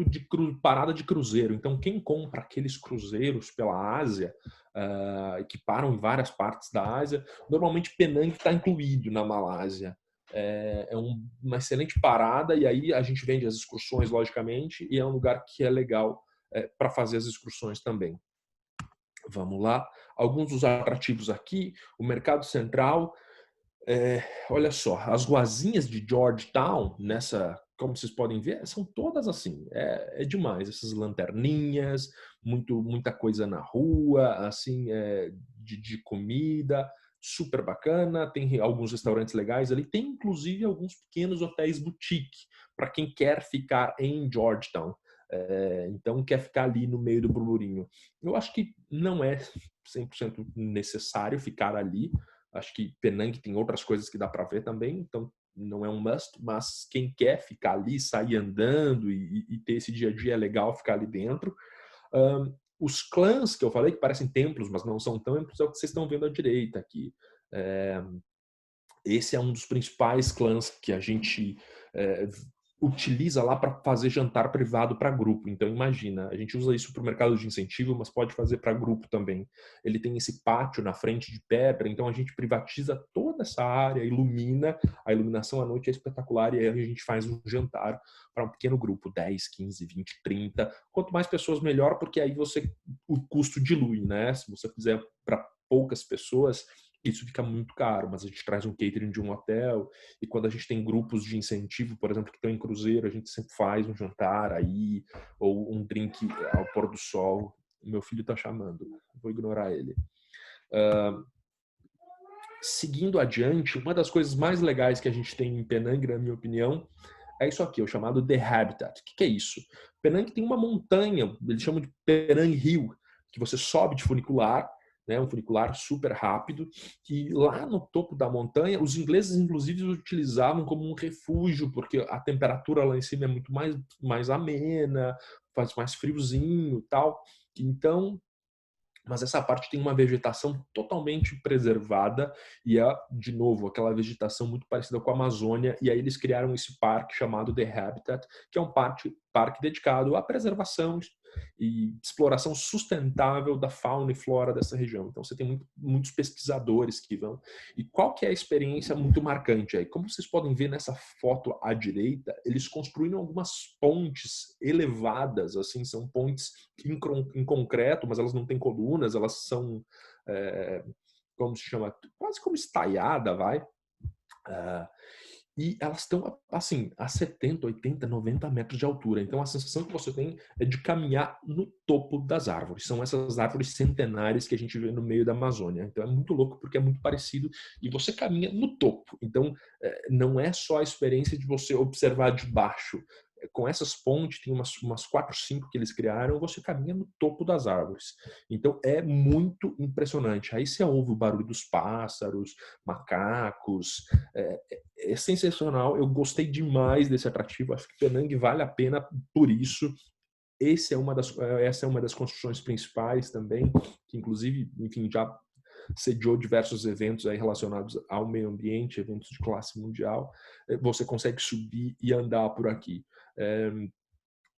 de parada de cruzeiro. Então, quem compra aqueles cruzeiros pela Ásia, que param em várias partes da Ásia, normalmente Penang está incluído na Malásia. Uma excelente parada, e aí a gente vende as excursões, logicamente, e é um lugar que é legal para fazer as excursões também. Vamos lá. Alguns dos atrativos aqui: o Mercado Central. Olha só, as ruazinhas de Georgetown, como vocês podem ver, são todas assim, é demais. Essas lanterninhas, muita coisa na rua, assim, de comida, super bacana. Tem alguns restaurantes legais ali, tem inclusive alguns pequenos hotéis boutique para quem quer ficar em Georgetown. Então quer ficar ali no meio do burburinho. Eu acho que não é 100% necessário ficar ali. Acho que Penang tem outras coisas que dá para ver também, então não é um must, mas quem quer ficar ali, sair andando e ter esse dia a dia, é legal ficar ali dentro. Os clãs que eu falei, que parecem templos, mas não são templos, é o que vocês estão vendo à direita aqui. Esse é um dos principais clãs que a gente utiliza lá para fazer jantar privado para grupo. Então imagina, a gente usa isso para o mercado de incentivo, mas pode fazer para grupo também. Ele tem esse pátio na frente de pedra, então a gente privatiza toda essa área, ilumina, a iluminação à noite é espetacular, e aí a gente faz um jantar para um pequeno grupo, 10, 15, 20, 30. Quanto mais pessoas, melhor, porque aí o custo dilui, né? Se você fizer para poucas pessoas, isso fica muito caro, mas a gente traz um catering de um hotel, e quando a gente tem grupos de incentivo, por exemplo, que estão em cruzeiro, a gente sempre faz um jantar aí, ou um drink ao pôr do sol. Meu filho está chamando, vou ignorar ele. Seguindo adiante, uma das coisas mais legais que a gente tem em Penang, na minha opinião, é isso aqui, o chamado The Habitat. O que é isso? Penang tem uma montanha, eles chamam de Penang Hill, que você sobe de funicular, né, um funicular super rápido, e lá no topo da montanha, os ingleses inclusive utilizavam como um refúgio, porque a temperatura lá em cima é muito mais amena, faz mais friozinho e tal. Então, mas essa parte tem uma vegetação totalmente preservada e de novo, aquela vegetação muito parecida com a Amazônia, e aí eles criaram esse parque chamado The Habitat, que é um parque dedicado à preservação e exploração sustentável da fauna e flora dessa região. Então você tem muitos pesquisadores que vão. E qual que é a experiência muito marcante aí? Como vocês podem ver nessa foto à direita, eles construíram algumas pontes elevadas, assim, são pontes em concreto, mas elas não têm colunas, elas são, como se chama, quase como estaiada, vai. E elas estão, assim, a 70, 80, 90 metros de altura. Então, a sensação que você tem é de caminhar no topo das árvores. São essas árvores centenárias que a gente vê no meio da Amazônia. Então, é muito louco porque é muito parecido e você caminha no topo. Então, não é só a experiência de você observar de baixo. Com essas pontes, tem umas 4, 5 que eles criaram, você caminha no topo das árvores. Então, é muito impressionante. Aí você ouve o barulho dos pássaros, macacos, é sensacional. Eu gostei demais desse atrativo. Acho que Penang vale a pena por isso. Essa é uma das construções principais também, que inclusive, enfim, já sediou diversos eventos aí relacionados ao meio ambiente, eventos de classe mundial. Você consegue subir e andar por aqui.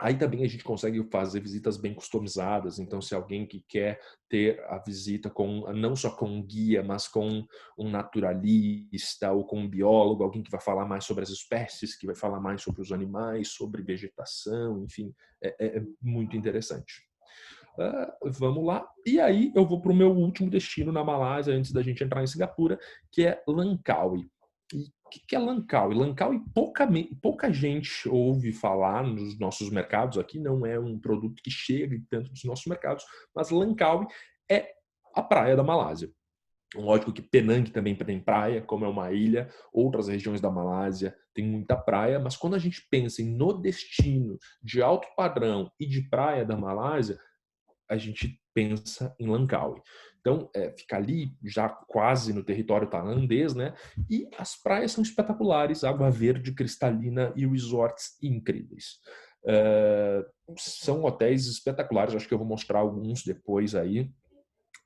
Aí também a gente consegue fazer visitas bem customizadas. Então, se alguém que quer ter a visita não só com um guia, mas com um naturalista ou com um biólogo, alguém que vai falar mais sobre as espécies, que vai falar mais sobre os animais, sobre vegetação, enfim, é muito interessante. Vamos lá. E aí eu vou para o meu último destino na Malásia, antes da gente entrar em Singapura, que é Langkawi. E o que é Langkawi? Langkawi pouca gente ouve falar nos nossos mercados aqui, não é um produto que chega dentro dos nossos mercados, mas Langkawi é a praia da Malásia. Lógico que Penang também tem praia, como é uma ilha, outras regiões da Malásia tem muita praia, mas quando a gente pensa em nordestino de alto padrão e de praia da Malásia, a gente pensa em Langkawi. Então, fica ali já quase no território tailandês, né? E as praias são espetaculares, água verde cristalina e resorts incríveis. São hotéis espetaculares, acho que eu vou mostrar alguns depois aí.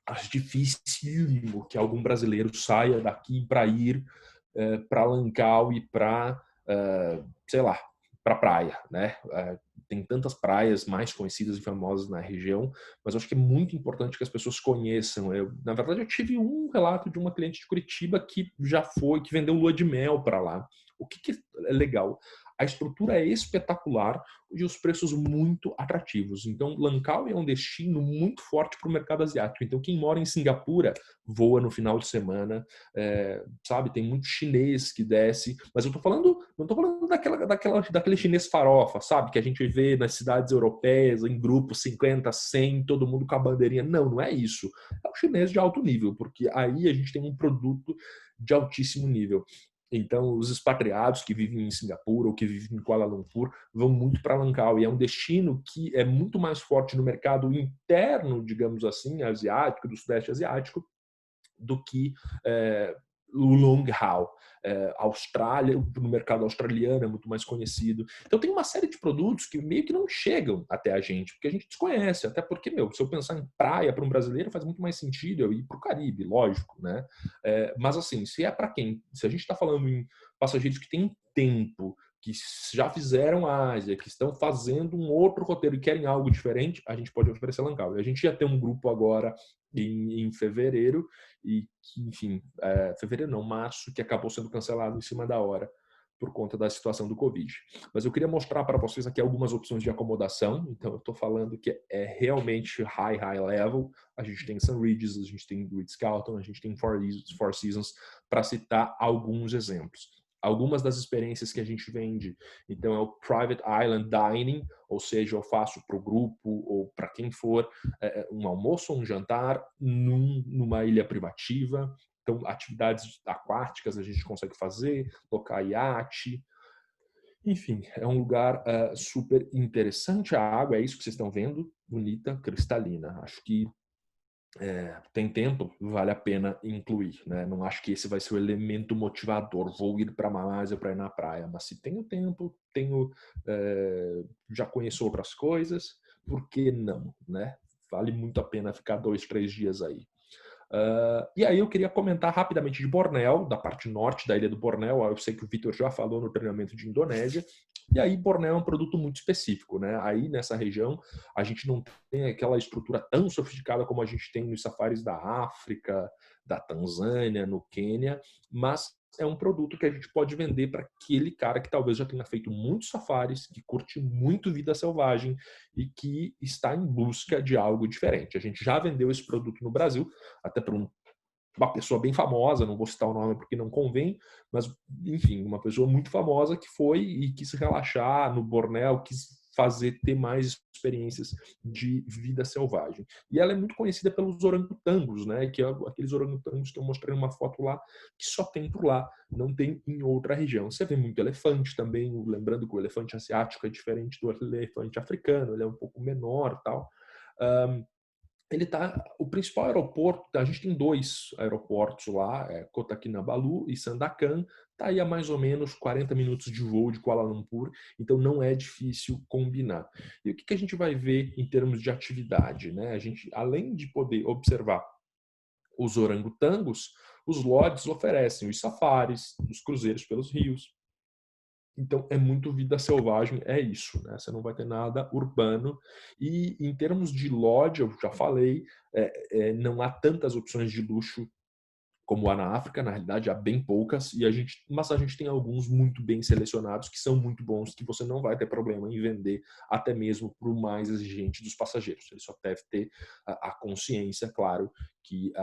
Acho dificílimo que algum brasileiro saia daqui para ir para Langkawi, para, sei lá, para praia, né? Tem tantas praias mais conhecidas e famosas na região, mas eu acho que é muito importante que as pessoas conheçam. Na verdade, eu tive um relato de uma cliente de Curitiba que já foi, que vendeu lua de mel para lá. O que é legal? A estrutura é espetacular e os preços muito atrativos. Então, Langkawi é um destino muito forte para o mercado asiático. Então, quem mora em Singapura voa no final de semana, sabe? Tem muito chinês que desce, mas eu tô falando, não estou falando daquele chinês farofa, sabe? Que a gente vê nas cidades europeias, em grupos 50, 100, todo mundo com a bandeirinha. Não, não é isso. É o chinês de alto nível, porque aí a gente tem um produto de altíssimo nível. Então, os expatriados que vivem em Singapura ou que vivem em Kuala Lumpur vão muito para Langkawi. É um destino que é muito mais forte no mercado interno, digamos assim, asiático, do Sudeste Asiático, do que o long haul. Austrália, no mercado australiano é muito mais conhecido. Então tem uma série de produtos que meio que não chegam até a gente, porque a gente desconhece, até porque, se eu pensar em praia para um brasileiro, faz muito mais sentido eu ir para o Caribe, lógico, né? Mas assim, se é para quem? Se a gente está falando em passageiros que têm tempo, que já fizeram a Ásia, que estão fazendo um outro roteiro e querem algo diferente, a gente pode oferecer Langkawi. A gente ia ter um grupo agora em fevereiro, e que, enfim, fevereiro não, março, que acabou sendo cancelado em cima da hora por conta da situação do Covid. Mas eu queria mostrar para vocês aqui algumas opções de acomodação. Então, eu estou falando que é realmente high level. A gente tem St. Regis, a gente tem Ritz-Carlton, a gente tem Four Seasons, para citar alguns exemplos. Algumas das experiências que a gente vende, então é o Private Island Dining, ou seja, eu faço para o grupo ou para quem for um almoço ou um jantar numa ilha privativa. Então, atividades aquáticas a gente consegue fazer, tocar iate. Enfim, é um lugar super interessante. A água é isso que vocês estão vendo, bonita, cristalina. Acho que tem tempo, vale a pena incluir, né? Não acho que esse vai ser o elemento motivador. Vou ir para a Malásia para ir na praia, mas se tenho tempo, já conheço outras coisas, por que não, né? Vale muito a pena ficar 2, 3 dias aí. E aí eu queria comentar rapidamente de Bornéu, da parte norte da ilha do Bornéu. Eu sei que o Vitor já falou no treinamento de Indonésia. E aí Bornéu é um produto muito específico, né? Aí nessa região a gente não tem aquela estrutura tão sofisticada como a gente tem nos safaris da África, da Tanzânia, no Quênia, mas é um produto que a gente pode vender para aquele cara que talvez já tenha feito muitos safaris, que curte muito vida selvagem e que está em busca de algo diferente. A gente já vendeu esse produto no Brasil, até para uma pessoa bem famosa, não vou citar o nome porque não convém, mas, enfim, uma pessoa muito famosa que foi e quis relaxar no Bornéu, quis ter mais experiências de vida selvagem. E ela é muito conhecida pelos orangotangos, né? Que é aqueles orangotangos que eu mostrei uma foto lá, que só tem por lá, não tem em outra região. Você vê muito elefante também, lembrando que o elefante asiático é diferente do elefante africano, ele é um pouco menor, tal. O principal aeroporto, a gente tem 2 aeroportos lá, Kota Kinabalu e Sandakan, está aí a mais ou menos 40 minutos de voo de Kuala Lumpur, então não é difícil combinar. E o que a gente vai ver em termos de atividade, né? A gente, além de poder observar os orangotangos, os lodges oferecem os safaris, os cruzeiros pelos rios. Então, é muito vida selvagem, é isso, né? Você não vai ter nada urbano. E em termos de lodge, eu já falei, não há tantas opções de luxo como há na África, na realidade há bem poucas, mas a gente tem alguns muito bem selecionados que são muito bons, que você não vai ter problema em vender até mesmo para o mais exigente dos passageiros. Ele só deve ter a consciência, claro, que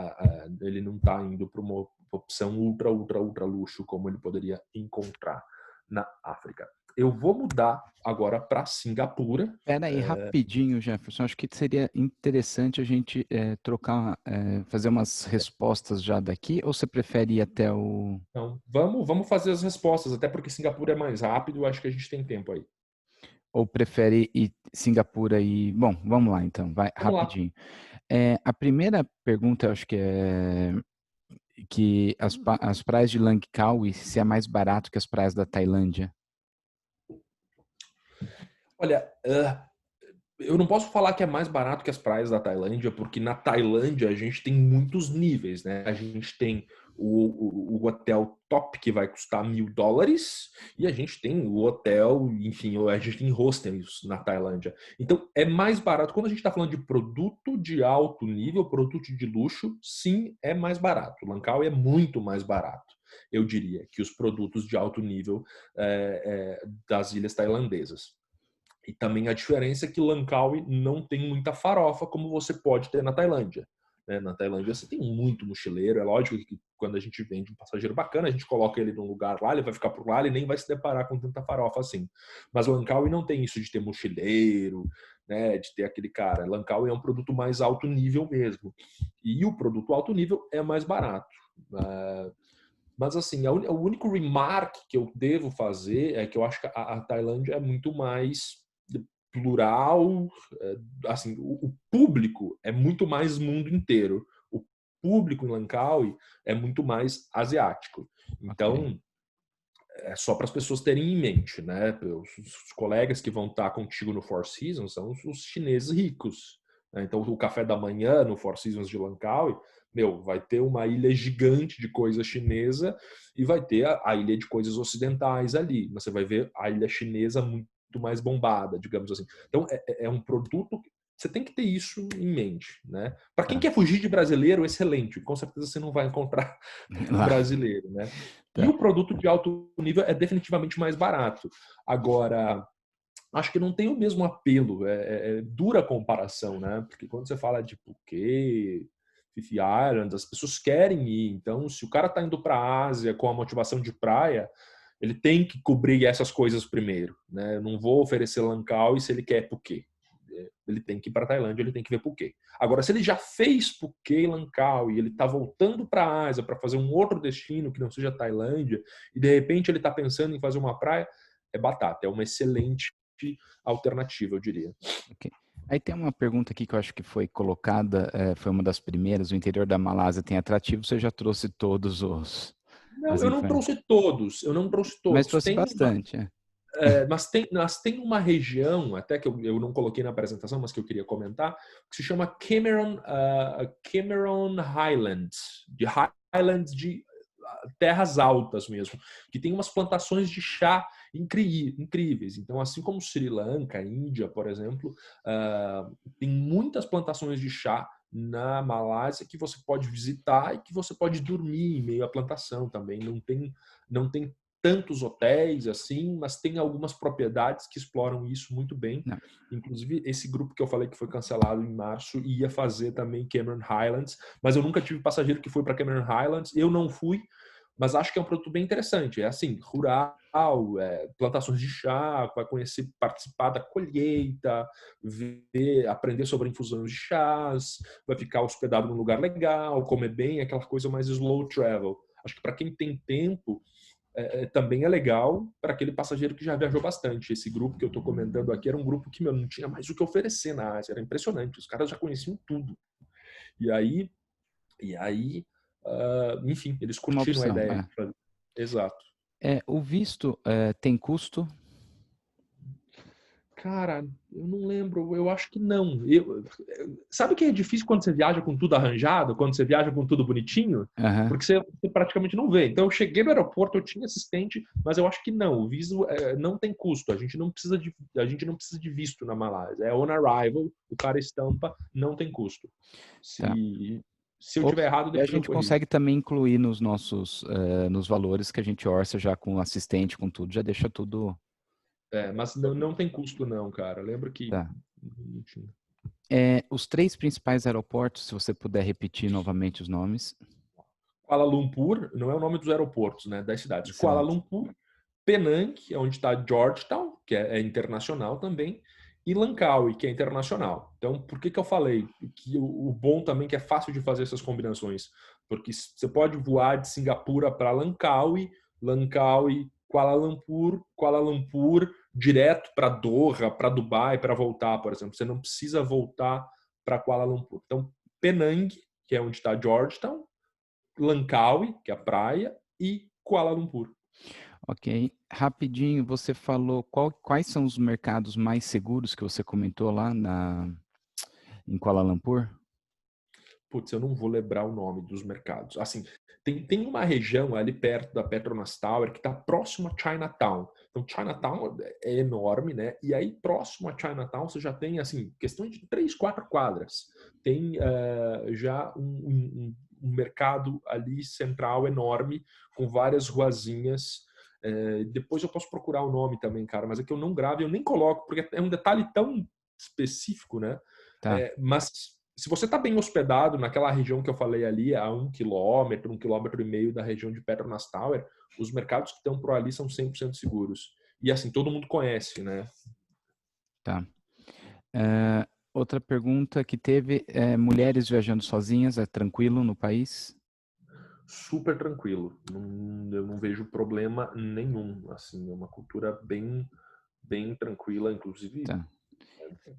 ele não está indo para uma opção ultra, ultra, ultra luxo como ele poderia encontrar na África. Eu vou mudar agora para Singapura. Espera aí, rapidinho, Jefferson. Acho que seria interessante a gente trocar, fazer umas respostas já daqui, ou você prefere ir até o... Então, vamos fazer as respostas, até porque Singapura é mais rápido, acho que a gente tem tempo aí. Ou prefere ir Singapura e... Bom, vamos lá então, vai Vamos lá. rapidinho. A primeira pergunta, eu acho que é que as praias de Langkawi, se é mais barato que as praias da Tailândia. Olha, eu não posso falar que é mais barato que as praias da Tailândia, porque na Tailândia a gente tem muitos níveis, né? A gente tem o hotel top, que vai custar $1.000, e a gente tem o hotel, enfim, a gente tem hostels na Tailândia. Então, é mais barato. Quando a gente está falando de produto de alto nível, produto de luxo, sim, é mais barato. Langkawi é muito mais barato, eu diria, que os produtos de alto nível das ilhas tailandesas. E também a diferença é que Langkawi não tem muita farofa como você pode ter na Tailândia. Na Tailândia você tem muito mochileiro. É lógico que quando a gente vende um passageiro bacana, a gente coloca ele num lugar lá, ele vai ficar por lá, ele nem vai se deparar com tanta farofa assim. Mas Langkawi não tem isso de ter mochileiro, né, de ter aquele cara. Langkawi é um produto mais alto nível mesmo. E o produto alto nível é mais barato. Mas assim, o único remark que eu devo fazer é que eu acho que a Tailândia é muito mais plural, assim, o público é muito mais mundo inteiro. O público em Langkawi é muito mais asiático. Ok. Então, é só para as pessoas terem em mente, né? Os colegas que vão estar contigo no Four Seasons são os chineses ricos. Né? Então, o café da manhã no Four Seasons de Langkawi, vai ter uma ilha gigante de coisa chinesa e vai ter a ilha de coisas ocidentais ali. Mas você vai ver a ilha chinesa muito mais bombada, digamos assim. Então, é um produto... Você tem que ter isso em mente, né? Para quem Tá. quer fugir de brasileiro, excelente. Com certeza você não vai encontrar Lá. brasileiro, né? E Tá. o produto de alto nível é definitivamente mais barato. Agora, acho que não tem o mesmo apelo, é dura a comparação, né? Porque quando você fala de Phuket, Phi Island, as pessoas querem ir. Então, se o cara está indo para a Ásia com a motivação de praia, ele tem que cobrir essas coisas primeiro, né? Eu não vou oferecer Langkawi se ele quer Phuket. Ele tem que ir para a Tailândia, ele tem que ver Phuket. Agora, se ele já fez Phuket e Langkawi e ele está voltando para a Ásia para fazer um outro destino que não seja a Tailândia, e de repente ele está pensando em fazer uma praia, é batata, é uma excelente alternativa, eu diria. Ok. Aí tem uma pergunta aqui que eu acho que foi colocada, foi uma das primeiras, o interior da Malásia tem atrativo, você já trouxe todos Não, as eu não informações, trouxe todos, eu não trouxe mas todos. trouxe bastante. Mas tem uma região, até que eu não coloquei na apresentação, mas que eu queria comentar, que se chama Cameron Highlands, de Highlands de terras altas mesmo, que tem umas plantações de chá incríveis. Então, assim como Sri Lanka, Índia, por exemplo, tem muitas plantações de chá na Malásia que você pode visitar e que você pode dormir em meio à plantação também. Não tem tantos hotéis assim, mas tem algumas propriedades que exploram isso muito bem. Não. Inclusive, esse grupo que eu falei que foi cancelado em março ia fazer também Cameron Highlands, mas eu nunca tive passageiro que foi para Cameron Highlands, eu não fui, mas acho que é um produto bem interessante. É assim, rural, plantações de chá, vai conhecer, participar da colheita, aprender sobre infusões de chás, vai ficar hospedado num lugar legal, comer bem, aquela coisa mais slow travel. Acho que para quem tem tempo, também é legal para aquele passageiro que já viajou bastante. Esse grupo que eu estou comentando aqui era um grupo que não tinha mais o que oferecer na Ásia, era impressionante, os caras já conheciam tudo. E aí, enfim, eles Uma curtiram a opção. ideia. Exato. O visto tem custo? Cara, eu não lembro, eu acho que não. Sabe que é difícil quando você viaja com tudo arranjado, quando você viaja com tudo bonitinho? Aham. Porque você praticamente não vê. Então eu cheguei no aeroporto, eu tinha assistente, mas eu acho que não. O visto não tem custo. A gente não precisa de visto na Malásia. É on arrival, o cara estampa, não tem custo. Tá. Se, Se eu tiver errado, E a depois eu gente corrijo. consegue também incluir nos nossos, nos valores que a gente orça já com assistente, com tudo, já deixa tudo. Mas não tem custo não, cara. Lembra que Tá. não tinha. Os 3 principais aeroportos, se você puder repetir novamente os nomes. Kuala Lumpur, não é o nome dos aeroportos, né, das cidades. Kuala Exato. Lumpur, Penang, onde está Georgetown, que é internacional também, e Langkawi, que é internacional. Então, por que eu falei que o bom também é que é fácil de fazer essas combinações? Porque você pode voar de Singapura para Langkawi, Langkawi, Kuala Lumpur, direto para Doha, para Dubai, para voltar, por exemplo. Você não precisa voltar para Kuala Lumpur. Então, Penang, que é onde está Georgetown, Langkawi, que é a praia, e Kuala Lumpur. Ok. Rapidinho, você falou quais são os mercados mais seguros que você comentou lá em Kuala Lumpur? Putz, eu não vou lembrar o nome dos mercados. Assim, tem uma região ali perto da Petronas Tower que está próximo a Chinatown. Então, Chinatown é enorme, né? E aí, próximo a Chinatown, você já tem, assim, questão de 3, 4 quadras. Tem já um mercado ali central enorme, com várias ruazinhas. Depois eu posso procurar o nome também, cara, mas é que eu não gravo, eu nem coloco, porque é um detalhe tão específico, né? Tá. Mas se você está bem hospedado naquela região que eu falei ali, a 1 quilômetro, 1,5 quilômetro da região de Petronas Tower, os mercados que estão por ali são 100% seguros. E assim, todo mundo conhece, né? Tá. Outra pergunta que teve mulheres viajando sozinhas, é tranquilo no país? Super tranquilo. Eu não vejo problema nenhum. Assim, é uma cultura bem tranquila, inclusive Tá.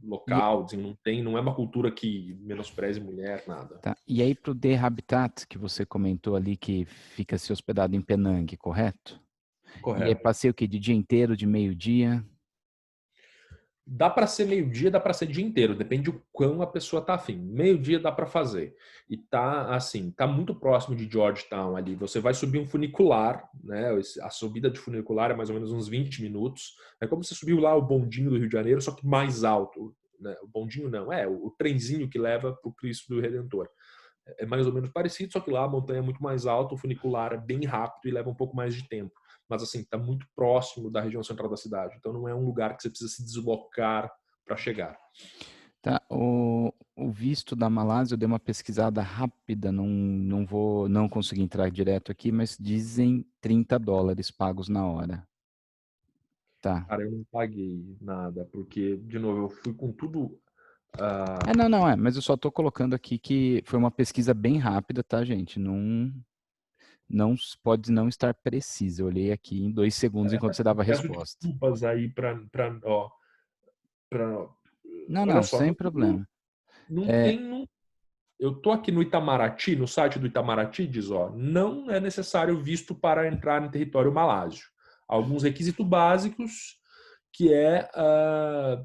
E, local. Assim, não é uma cultura que menospreze mulher, nada. tá. E aí para o The Habitat, que você comentou ali, que fica se hospedado em Penang, correto? E aí Correto. passei o quê? De dia inteiro, de meio-dia? Dá para ser meio-dia, dá para ser dia inteiro, depende do quão a pessoa tá afim. Meio-dia dá para fazer. E tá assim, tá muito próximo de Georgetown ali. Você vai subir um funicular, né? A subida de funicular é mais ou menos uns 20 minutos. É como se você subiu lá o bondinho do Rio de Janeiro, só que mais alto, né? O bondinho não, o trenzinho que leva para o Cristo do Redentor. É mais ou menos parecido, só que lá a montanha é muito mais alta, o funicular é bem rápido e leva um pouco mais de tempo. Mas assim, está muito próximo da região central da cidade. Então não é um lugar que você precisa se deslocar para chegar. Tá. O visto da Malásia, eu dei uma pesquisada rápida, não consegui entrar direto aqui, mas dizem $30 pagos na hora. Tá. Cara, eu não paguei nada, porque, de novo, eu fui com tudo. Não, mas eu só tô colocando aqui que foi uma pesquisa bem rápida, tá, gente? Pode não estar precisa. Eu olhei aqui em 2 segundos enquanto você dava a Peço resposta. desculpas aí para. Olha Não, só, sem problema. não É, tem. Eu tô aqui no Itamaraty, no site do Itamaraty, diz, ó, não é necessário visto para entrar em território malásio. Alguns requisitos básicos, que é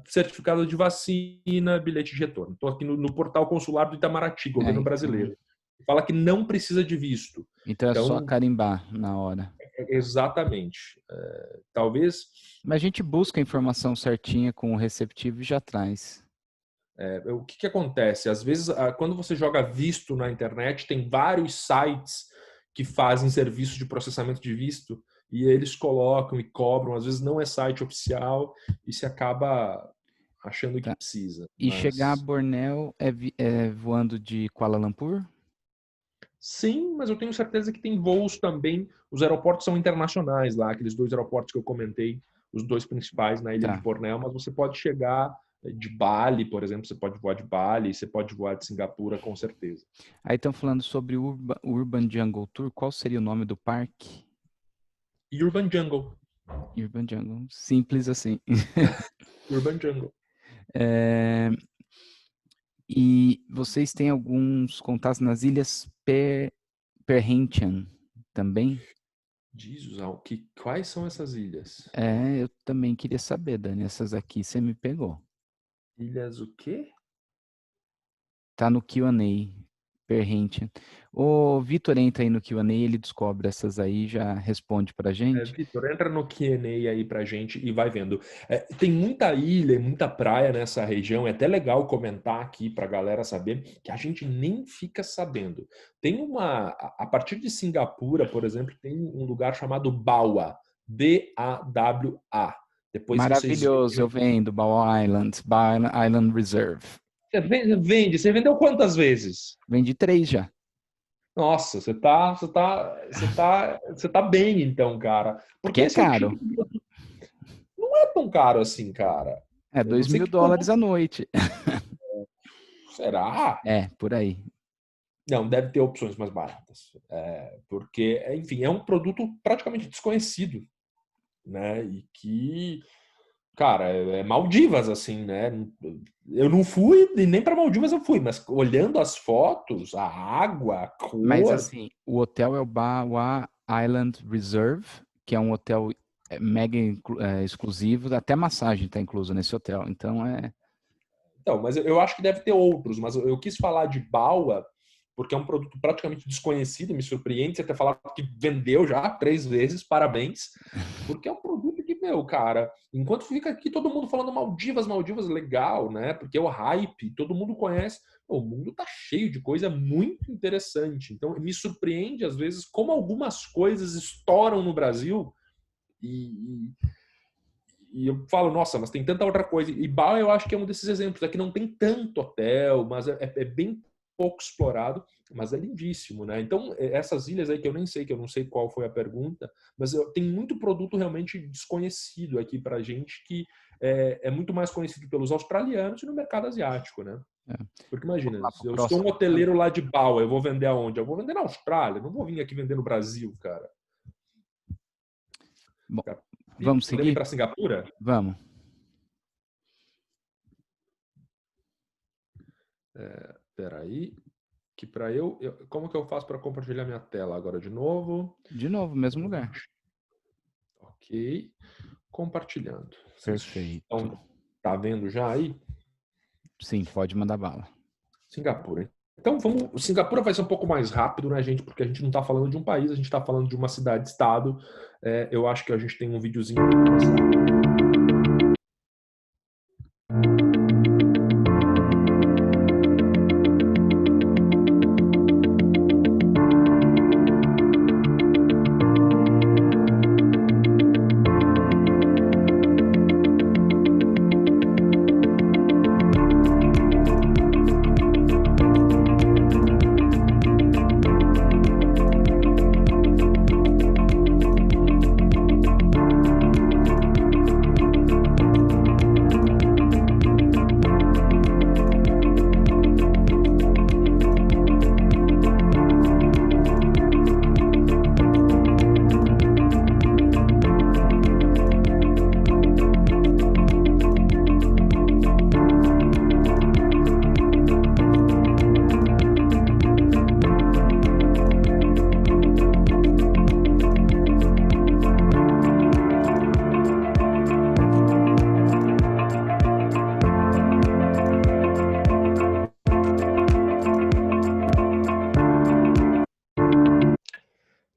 certificado de vacina, bilhete de retorno. Estou aqui no portal consular do Itamaraty, governo então, brasileiro. Fala que não precisa de visto. então é só Então, carimbar na hora. exatamente. Talvez Mas a gente busca a informação certinha com o receptivo e já traz. o que acontece? Às vezes, quando você joga visto na internet, tem vários sites que fazem serviço de processamento de visto e eles colocam e cobram. Às vezes não é site oficial e se acaba achando que Tá. precisa. E chegar a Mas Bornéu é voando de Kuala Lumpur? sim, mas eu tenho certeza que tem voos também. Os aeroportos são internacionais lá, aqueles 2 aeroportos que eu comentei, os 2 principais na ilha de Tá. Bornéu, mas você pode chegar de Bali, por exemplo, você pode voar de Bali, você pode voar de Singapura, com certeza. Aí estão falando sobre o Urban Jungle Tour. Qual seria o nome do parque? Urban Jungle. Urban Jungle. Simples assim. Urban Jungle. É, e vocês têm alguns contatos nas ilhas Perhentian também? Jesus, quais são essas ilhas? Eu também queria saber, Dani. Essas aqui você me pegou. Ilhas o quê? Tá no Q&A. Perrente. O Vitor entra aí no Q&A, ele descobre essas aí, já responde pra gente. Vitor, entra no Q&A aí pra gente e vai vendo. Tem muita ilha e muita praia nessa região, é até legal comentar aqui pra galera saber que a gente nem fica sabendo. A partir de Singapura, por exemplo, tem um lugar chamado Bawa, Bawa. Depois vocês Maravilhoso, eu vejam. venho do Bow Island, Bow Island Reserve. Você vendeu quantas vezes? Vendi 3 já. Nossa, você tá bem então, cara. Porque Porque é esse é o tipo caro. de produto. Não é tão caro assim, cara. É Eu não dois sei mil que dólares produto a noite. será. É, por aí. Não, deve ter opções mais baratas. Porque, enfim, é um produto praticamente desconhecido, né? E que, cara, é Maldivas, assim, né? Eu não fui, e nem para Maldivas eu fui, mas olhando as fotos, a água, a Mas cor. assim, o hotel é o Bawa Island Reserve, que é um hotel mega exclusivo, até massagem está incluso nesse hotel. Então Então, mas eu acho que deve ter outros, mas eu quis falar de Baua porque é um produto praticamente desconhecido, me surpreende você ter falado que vendeu já 3 vezes, parabéns, porque é um produto que, meu, cara, enquanto fica aqui todo mundo falando Maldivas, Maldivas, legal, né? Porque é o hype, todo mundo conhece, o mundo tá cheio de coisa muito interessante, então me surpreende às vezes como algumas coisas estouram no Brasil e, e eu falo, nossa, mas tem tanta outra coisa. E Bala eu acho que é um desses exemplos. Aqui não tem tanto hotel, mas é bem pouco explorado, mas é lindíssimo, né? Então, essas ilhas aí que eu nem sei, que eu não sei qual foi a pergunta, mas tem muito produto realmente desconhecido aqui pra gente que é muito mais conhecido pelos australianos e no mercado asiático, né? é. Porque Vamos imagina, lá se pro eu sou um próximo, então. hoteleiro lá de Bala, eu vou vender aonde? Eu vou vender na Austrália, não vou vir aqui vender no Brasil, cara. Bom, vamos Podemos ir seguir? para Singapura? Vamos. Peraí. Que para como que eu faço para compartilhar minha tela agora de novo? De novo, mesmo lugar. Ok, compartilhando. Vocês Perfeito. estão tá vendo já aí? Sim, pode mandar bala. Singapura. Então vamos. Singapura vai ser um pouco mais rápido, né, gente? Porque a gente não está falando de um país, a gente está falando de uma cidade-estado. Eu acho que a gente tem um videozinho para começar.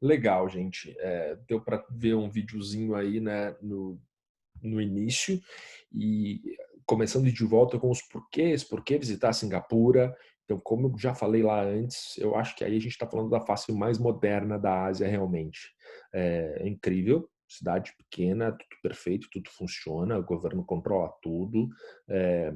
Legal, gente. Deu para ver um videozinho aí, né, no início e começando de volta com os porquês, por que visitar Singapura. Então, como eu já falei lá antes, eu acho que aí a gente está falando da face mais moderna da Ásia realmente. É incrível, cidade pequena, tudo perfeito, tudo funciona, o governo controla tudo. É,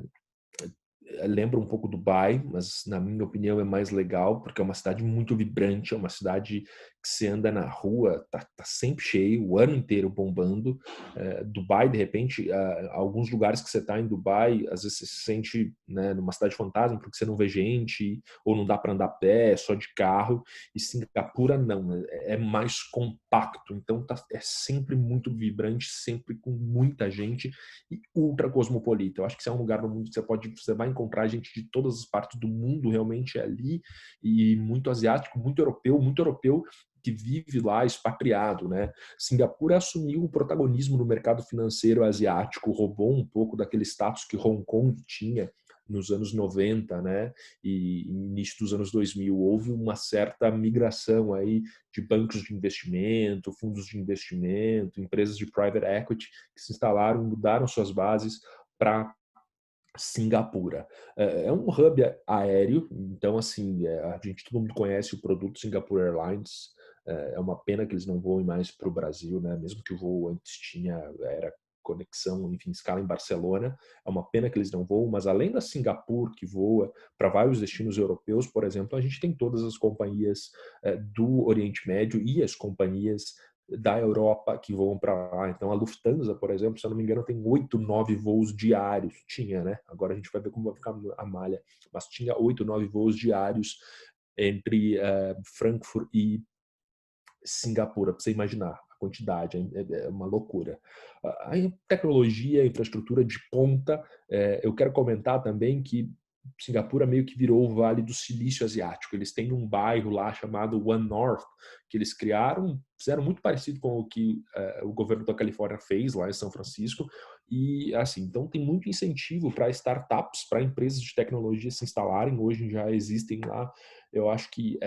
lembra um pouco Dubai, mas na minha opinião é mais legal porque é uma cidade muito vibrante, é uma cidade que você anda na rua, tá sempre cheio, o ano inteiro bombando. Dubai, de repente, alguns lugares que você tá em Dubai, às vezes você se sente, né, numa cidade fantasma porque você não vê gente, ou não dá para andar a pé, é só de carro. E Singapura não, é mais compacto, então é sempre muito vibrante, sempre com muita gente e ultra cosmopolita. Eu acho que isso é um lugar no mundo que você vai encontrar gente de todas as partes do mundo realmente ali, e muito asiático, muito europeu que vive lá expatriado, né? Singapura assumiu o protagonismo no mercado financeiro asiático, roubou um pouco daquele status que Hong Kong tinha nos anos 90, né, e início dos anos 2000, houve uma certa migração aí de bancos de investimento, fundos de investimento, empresas de private equity que se instalaram, mudaram suas bases para Singapura. É um hub aéreo, então assim, a gente, todo mundo conhece o produto Singapore Airlines. É uma pena que eles não voem mais para o Brasil, né? Mesmo que o voo antes era conexão, enfim, escala em Barcelona. É uma pena que eles não voam, mas além da Singapura, que voa para vários destinos europeus, por exemplo, a gente tem todas as companhias do Oriente Médio e as companhias da Europa que voam para lá. Então a Lufthansa, por exemplo, se eu não me engano, tem 8, 9 voos diários. Tinha, né? Agora a gente vai ver como vai ficar a malha. Mas tinha 8, 9 voos diários entre Frankfurt e Singapura, para você imaginar a quantidade, é uma loucura. A tecnologia, a infraestrutura de ponta, eu quero comentar também que Singapura meio que virou o Vale do Silício Asiático. Eles têm um bairro lá chamado One North, que eles criaram, fizeram muito parecido com o que o governo da Califórnia fez lá em São Francisco. E assim, então tem muito incentivo para startups, para empresas de tecnologia se instalarem. Hoje já existem lá, eu acho que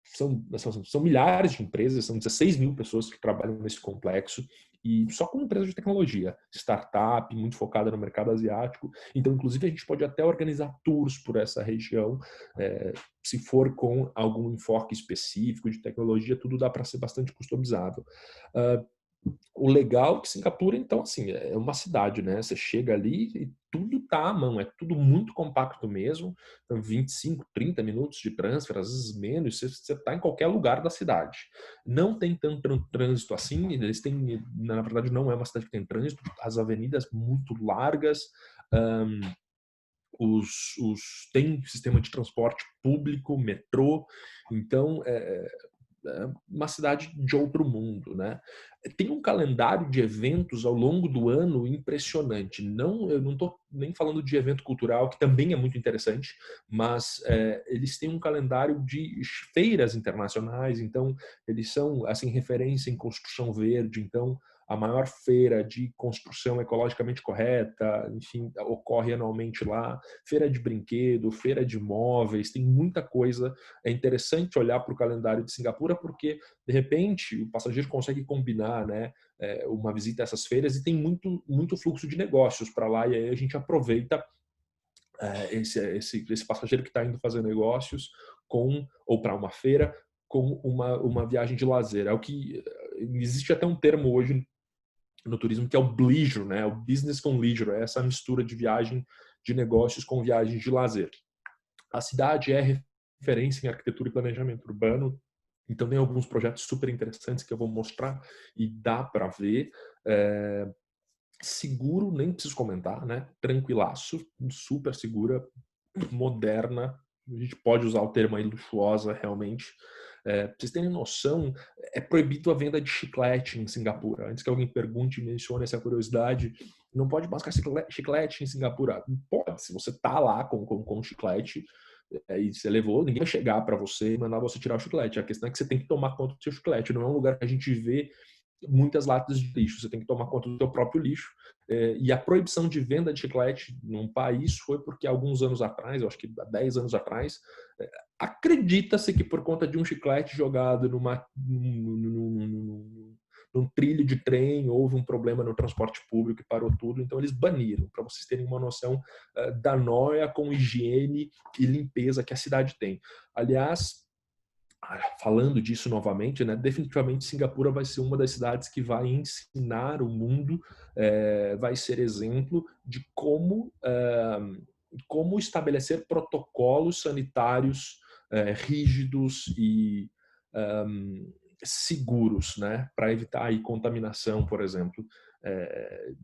são milhares de empresas, são 16 mil pessoas que trabalham nesse complexo, e só com empresas de tecnologia, startup, muito focada no mercado asiático. Então, inclusive, a gente pode até organizar tours por essa região, se for com algum enfoque específico de tecnologia, tudo dá para ser bastante customizável. O legal é que Singapura, então, assim, é uma cidade, né? Você chega ali e tudo tá à mão, é tudo muito compacto mesmo. Então, 25, 30 minutos de transfer, às vezes menos, você tá em qualquer lugar da cidade. Não tem tanto trânsito assim, eles têm, na verdade, não é uma cidade que tem trânsito, as avenidas muito largas, um, tem sistema de transporte público, metrô, então uma cidade de outro mundo, né? Tem um calendário de eventos ao longo do ano impressionante. Não, eu não estou nem falando de evento cultural, que também é muito interessante, mas eles têm um calendário de feiras internacionais, então eles são assim referência em construção verde, então a maior feira de construção ecologicamente correta, enfim, ocorre anualmente lá, feira de brinquedo, feira de móveis, tem muita coisa. É interessante olhar para o calendário de Singapura porque, de repente, o passageiro consegue combinar, né, uma visita a essas feiras e tem muito, muito fluxo de negócios para lá, e aí a gente aproveita esse passageiro que está indo fazer negócios ou para uma feira com uma viagem de lazer. É o que existe até um termo hoje no turismo que é o bleisure, né? O business com leisure, é essa mistura de viagem de negócios com viagens de lazer. A cidade é referência em arquitetura e planejamento urbano, então tem alguns projetos super interessantes que eu vou mostrar e dá para ver. Seguro, nem preciso comentar, né? Tranquilaço, super segura, moderna. A gente pode usar o termo aí luxuosa, realmente. Pra vocês terem noção, é proibido a venda de chiclete em Singapura. Antes que alguém pergunte e mencione essa curiosidade, não pode mascar chiclete em Singapura. Pode, se você tá lá com chiclete e você levou, ninguém vai chegar para você e mandar você tirar o chiclete. A questão é que você tem que tomar conta do seu chiclete. Não é um lugar que a gente vê muitas latas de lixo, você tem que tomar conta do seu próprio lixo. E a proibição de venda de chiclete num país foi porque alguns anos atrás, eu acho que há 10 anos atrás, acredita-se que por conta de um chiclete jogado num trilho de trem, houve um problema no transporte público e parou tudo, então eles baniram, para vocês terem uma noção da noia com higiene e limpeza que a cidade tem. Aliás, falando disso novamente, né, definitivamente Singapura vai ser uma das cidades que vai ensinar o mundo, vai ser exemplo de como estabelecer protocolos sanitários rígidos e seguros, né, para evitar aí contaminação, por exemplo,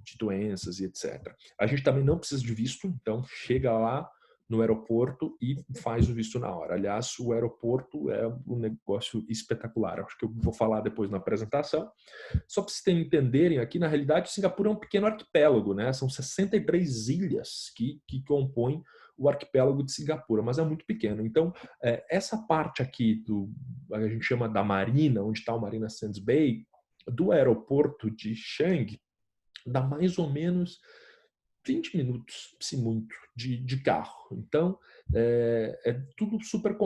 de doenças e etc. A gente também não precisa de visto, então chega lá no aeroporto e faz o visto na hora. Aliás, o aeroporto é um negócio espetacular. Acho que eu vou falar depois na apresentação. Só para vocês entenderem, aqui na realidade, Singapura é um pequeno arquipélago, né? São 63 ilhas que compõem o arquipélago de Singapura, mas é muito pequeno. Então, essa parte aqui a gente chama da marina, onde está o Marina Sands Bay, do aeroporto de Changi, dá mais ou menos 20 minutos, se muito, de carro. Então, é tudo super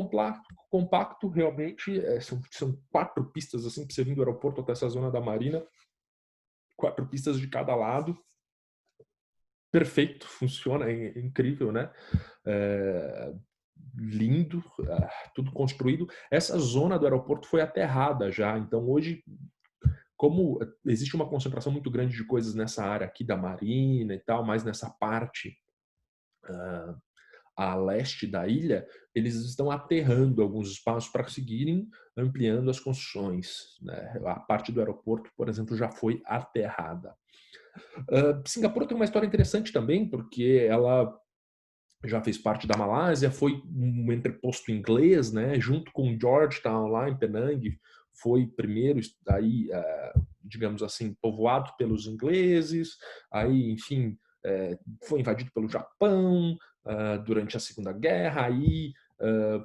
compacto realmente. São 4 pistas assim, para você vir do aeroporto até essa zona da Marina, 4 pistas de cada lado. Perfeito, funciona, é incrível, né? É, lindo, tudo construído. Essa zona do aeroporto foi aterrada já, então hoje, como existe uma concentração muito grande de coisas nessa área aqui da Marina e tal, mais nessa parte a leste da ilha, eles estão aterrando alguns espaços para seguirem ampliando as construções, né? A parte do aeroporto, por exemplo, já foi aterrada. Singapura tem uma história interessante também, porque ela já fez parte da Malásia, foi um entreposto inglês, né, junto com Georgetown lá em Penang, foi primeiro aí, digamos assim, povoado pelos ingleses, aí, enfim, foi invadido pelo Japão durante a Segunda Guerra, aí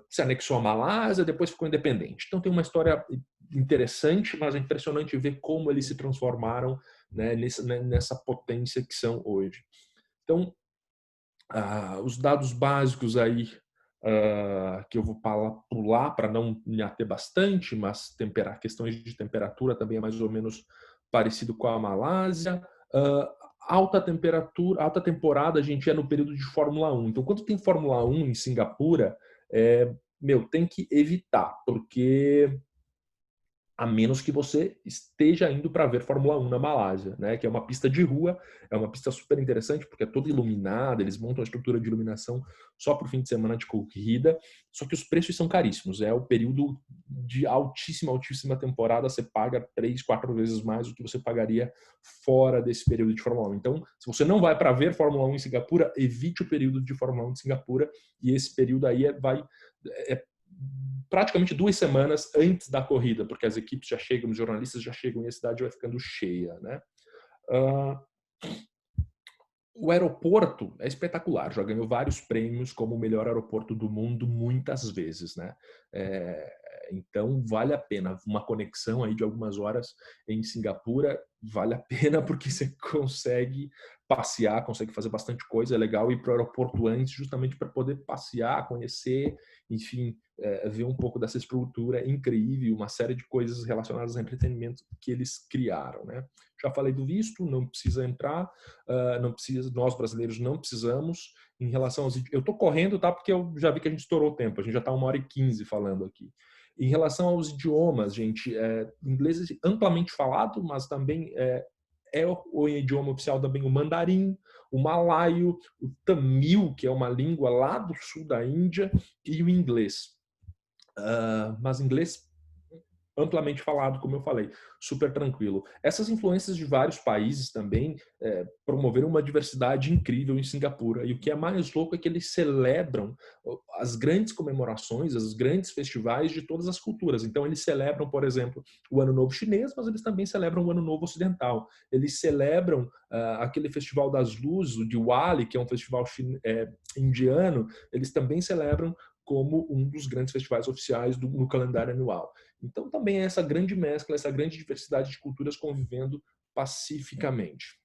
se anexou à Malásia, depois ficou independente. Então tem uma história interessante, mas é impressionante ver como eles se transformaram, né, nessa potência que são hoje. Então, os dados básicos aí que eu vou pular para não me ater bastante, mas questões de temperatura também é mais ou menos parecido com a Malásia. Alta temperatura, alta temporada, a gente é no período de Fórmula 1. Então, quando tem Fórmula 1 em Singapura, tem que evitar, porque a menos que você esteja indo para ver Fórmula 1 na Malásia, né? Que é uma pista de rua, é uma pista super interessante porque é toda iluminada, eles montam a estrutura de iluminação só para o fim de semana de corrida, só que os preços são caríssimos, é o período de altíssima temporada, você paga 3, 4 vezes mais do que você pagaria fora desse período de Fórmula 1. Então, se você não vai para ver Fórmula 1 em Singapura, evite o período de Fórmula 1 de Singapura, e esse período aí é praticamente 2 semanas antes da corrida, porque as equipes já chegam, os jornalistas já chegam e a cidade vai ficando cheia, né? O aeroporto é espetacular, já ganhou vários prêmios como o melhor aeroporto do mundo muitas vezes, né? Então vale a pena uma conexão aí de algumas horas em Singapura, vale a pena porque você consegue passear, consegue fazer bastante coisa, é legal ir para o aeroporto antes justamente para poder passear, conhecer, enfim, ver um pouco dessa estrutura incrível, uma série de coisas relacionadas ao entretenimento que eles criaram, né? Já falei do visto, não precisa entrar, não precisa, nós brasileiros não precisamos. Em relação aos, eu estou correndo, tá? Porque eu já vi que a gente estourou o tempo, a gente já está 1h15 falando aqui. Em relação aos idiomas, gente, inglês é amplamente falado, mas também o idioma oficial também o mandarim, o malaio, o tamil, que é uma língua lá do sul da Índia, e o inglês. Mas inglês amplamente falado, como eu falei, super tranquilo. Essas influências de vários países também promoveram uma diversidade incrível em Singapura. E o que é mais louco é que eles celebram as grandes comemorações, os grandes festivais de todas as culturas. Então, eles celebram, por exemplo, o Ano Novo Chinês, mas eles também celebram o Ano Novo Ocidental. Eles celebram aquele Festival das Luzes, o Diwali, que é um festival indiano, eles também celebram como um dos grandes festivais oficiais no calendário anual. Então, também é essa grande mescla, essa grande diversidade de culturas convivendo pacificamente.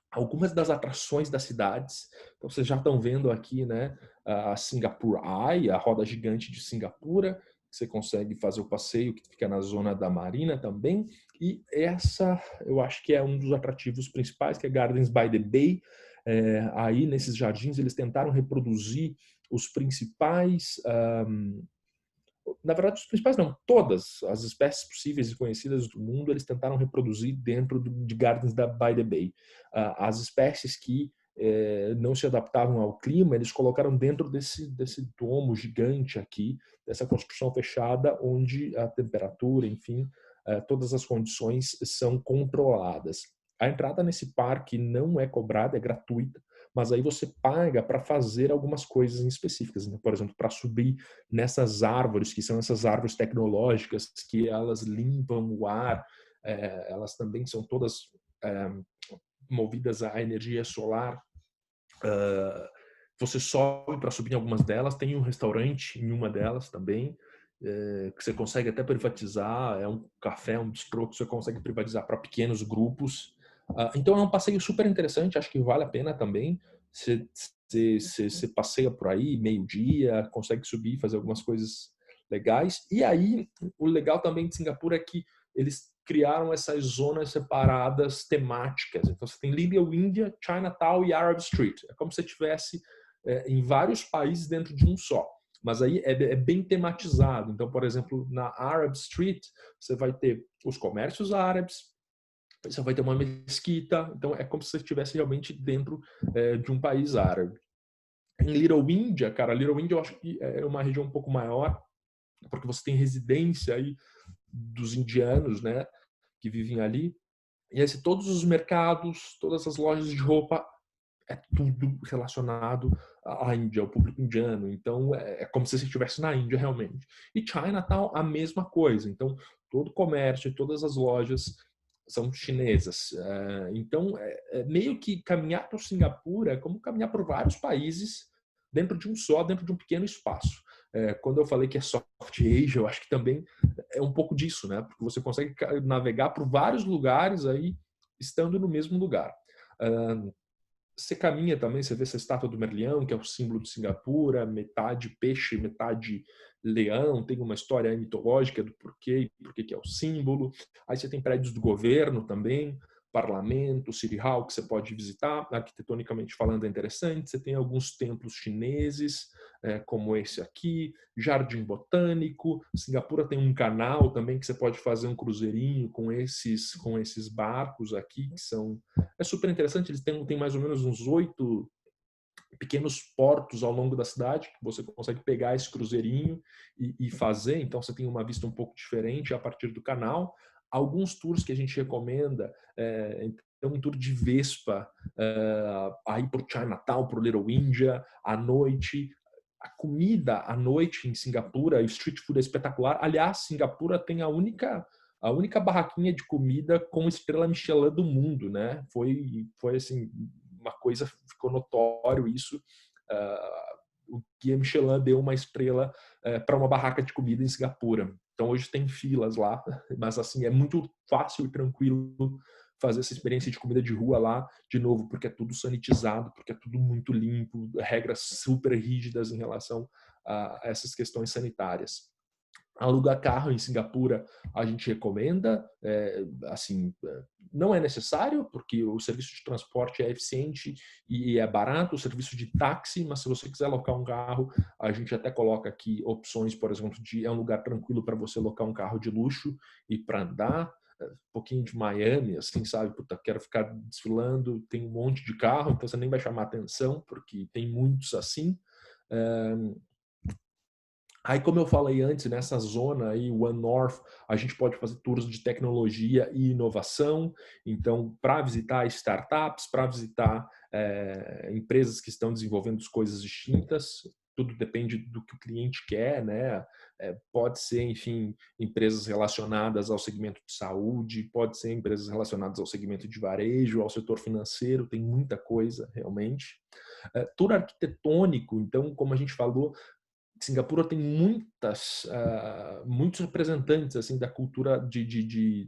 Algumas das atrações das cidades, então vocês já estão vendo aqui, né, a Singapore Eye, a roda gigante de Singapura, você consegue fazer o passeio que fica na zona da Marina também, e essa eu acho que é um dos atrativos principais, que é Gardens by the Bay. Aí nesses jardins eles tentaram reproduzir os principais na verdade, os principais não, todas as espécies possíveis e conhecidas do mundo, eles tentaram reproduzir dentro de Gardens by the Bay. As espécies que não se adaptavam ao clima, eles colocaram dentro desse domo gigante aqui, dessa construção fechada, onde a temperatura, enfim, todas as condições são controladas. A entrada nesse parque não é cobrada, é gratuita, mas aí você paga para fazer algumas coisas específicas, né? Por exemplo, para subir nessas árvores, que são essas árvores tecnológicas, que elas limpam o ar, elas também são todas movidas à energia solar. Você sobe para subir em algumas delas, tem um restaurante em uma delas também, que você consegue até privatizar, é um café, um bistrô que você consegue privatizar para pequenos grupos. Então é um passeio super interessante, acho que vale a pena também. Você passeia por aí meio-dia, consegue subir e fazer algumas coisas legais. E aí, o legal também de Singapura é que eles criaram essas zonas separadas temáticas. Então você tem Little India, Chinatown e Arab Street. É como se você tivesse em vários países dentro de um só. Mas aí é bem tematizado. Então, por exemplo, na Arab Street, você vai ter os comércios árabes, você vai ter uma mesquita. Então, é como se você estivesse realmente dentro de um país árabe. Em Little India, cara, Little India eu acho que é uma região um pouco maior, porque você tem residência aí dos indianos, né, que vivem ali. E aí, todos os mercados, todas as lojas de roupa, é tudo relacionado à Índia, ao público indiano. Então, é como se você estivesse na Índia realmente. E Chinatown, a mesma coisa. Então, todo o comércio, todas as lojas são chinesas. Então, meio que caminhar por Singapura é como caminhar por vários países dentro de um só, dentro de um pequeno espaço. Quando eu falei que é soft Asia, eu acho que também é um pouco disso, né? Porque você consegue navegar por vários lugares aí, estando no mesmo lugar. Você caminha também, você vê essa estátua do Merlião, que é o símbolo de Singapura, metade peixe, metade leão, tem uma história mitológica do porquê que é o símbolo. Aí você tem prédios do governo também, parlamento, City Hall, que você pode visitar, arquitetonicamente falando é interessante. Você tem alguns templos chineses, como esse aqui, Jardim Botânico. Singapura tem um canal também que você pode fazer um cruzeirinho com esses barcos aqui, que são... É super interessante, eles têm mais ou menos uns 8 pequenos portos ao longo da cidade, que você consegue pegar esse cruzeirinho e fazer, então você tem uma vista um pouco diferente a partir do canal. Alguns tours que a gente recomenda, então um tour de Vespa, aí para o Chinatown, para o Little India, à noite. A comida à noite em Singapura, o street food é espetacular. Aliás, Singapura tem a única barraquinha de comida com estrela Michelin do mundo, né? Foi assim, uma coisa, ficou notório isso. O guia Michelin deu uma estrela para uma barraca de comida em Singapura. Então hoje tem filas lá, mas assim é muito fácil e tranquilo fazer essa experiência de comida de rua lá, de novo, porque é tudo sanitizado, porque é tudo muito limpo, regras super rígidas em relação a essas questões sanitárias. Alugar carro em Singapura a gente recomenda, assim, não é necessário, porque o serviço de transporte é eficiente e é barato, o serviço de táxi, mas se você quiser alocar um carro, a gente até coloca aqui opções, por exemplo, é um lugar tranquilo para você alocar um carro de luxo e para andar, um pouquinho de Miami, assim, sabe? Puta, quero ficar desfilando, tem um monte de carro, então você nem vai chamar atenção, porque tem muitos assim. Aí, como eu falei antes, nessa zona aí, One North, a gente pode fazer tours de tecnologia e inovação. Então, para visitar startups, para visitar empresas que estão desenvolvendo coisas distintas, tudo depende do que o cliente quer, né? Pode ser, enfim, empresas relacionadas ao segmento de saúde, pode ser empresas relacionadas ao segmento de varejo, ao setor financeiro, tem muita coisa, realmente. Tour arquitetônico, então, como a gente falou, Singapura tem muitos representantes assim da cultura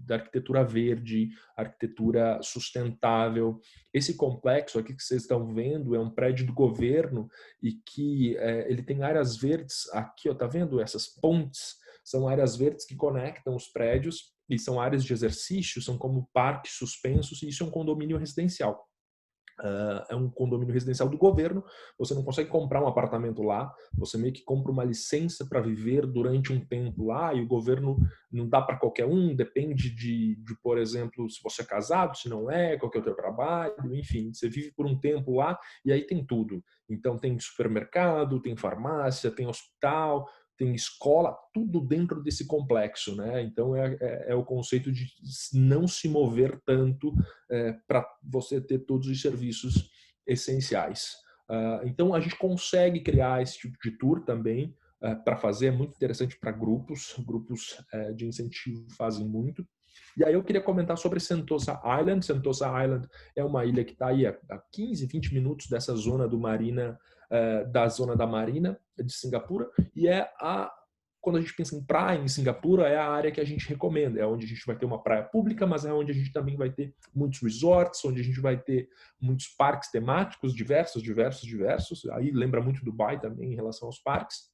da arquitetura verde, arquitetura sustentável. Esse complexo aqui que vocês estão vendo é um prédio do governo e que ele tem áreas verdes aqui, ó, tá vendo? Essas pontes são áreas verdes que conectam os prédios e são áreas de exercício, são como parques suspensos, e isso é um condomínio residencial. É um condomínio residencial do governo, você não consegue comprar um apartamento lá, você meio que compra uma licença para viver durante um tempo lá, e o governo não dá para qualquer um, depende por exemplo, se você é casado, se não é, qual que é o teu trabalho, enfim, você vive por um tempo lá e aí tem tudo. Então tem supermercado, tem farmácia, tem hospital, tem escola, tudo dentro desse complexo, né? Então é o conceito de não se mover tanto para você ter todos os serviços essenciais. Então a gente consegue criar esse tipo de tour também para fazer, é muito interessante para grupos de incentivo fazem muito. E aí eu queria comentar sobre Sentosa Island. Sentosa Island é uma ilha que está aí a 15, 20 minutos dessa zona do Marina, da zona da Marina de Singapura, e é a quando a gente pensa em praia em Singapura, é a área que a gente recomenda. É onde a gente vai ter uma praia pública, mas é onde a gente também vai ter muitos resorts, onde a gente vai ter muitos parques temáticos, diversos. Aí lembra muito Dubai também em relação aos parques.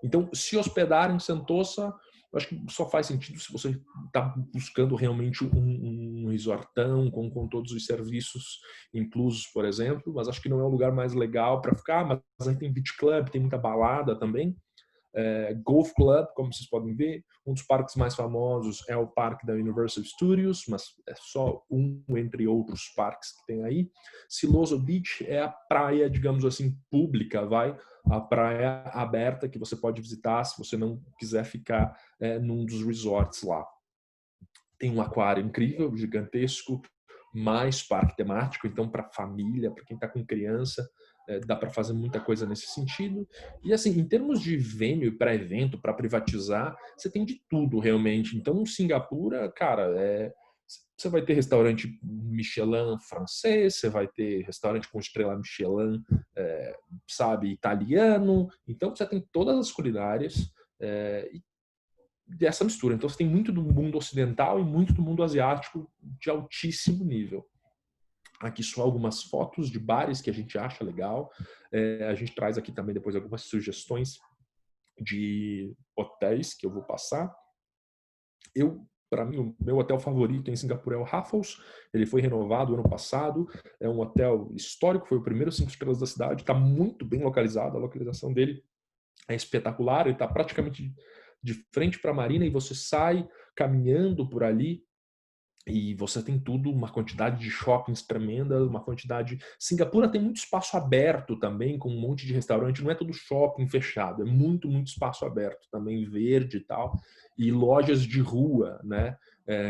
Então, se hospedar em Sentosa, eu acho que só faz sentido se você está buscando realmente um resortão com todos os serviços inclusos, por exemplo. Mas acho que não é o lugar mais legal para ficar. Mas aí tem beach club, tem muita balada também. Golf Club, como vocês podem ver. Um dos parques mais famosos é o parque da Universal Studios, mas é só um entre outros parques que tem aí. Siloso Beach é a praia, digamos assim, pública, a praia aberta que você pode visitar se você não quiser ficar num dos resorts lá. Tem um aquário incrível, gigantesco, mais parque temático, então para família, para quem está com criança, dá para fazer muita coisa nesse sentido. E assim, em termos de venue para evento, para privatizar, você tem de tudo realmente. Então, Singapura, cara, você vai ter restaurante Michelin francês, você vai ter restaurante com estrela Michelin, sabe, italiano. Então, você tem todas as culinárias dessa mistura. Então, você tem muito do mundo ocidental e muito do mundo asiático de altíssimo nível. Aqui só algumas fotos de bares que a gente acha legal. A gente traz aqui também depois algumas sugestões de hotéis que eu vou passar. Para mim, o meu hotel favorito em Singapura é o Raffles. Ele foi renovado ano passado. É um hotel histórico, foi o primeiro 5 estrelas da cidade. Está muito bem localizado. A localização dele é espetacular. Ele está praticamente de frente para a marina e você sai caminhando por ali e você tem tudo, uma quantidade de shoppings tremenda, uma quantidade... Singapura tem muito espaço aberto também, com um monte de restaurante, não é todo shopping fechado, é muito espaço aberto também, verde e tal, e lojas de rua, né?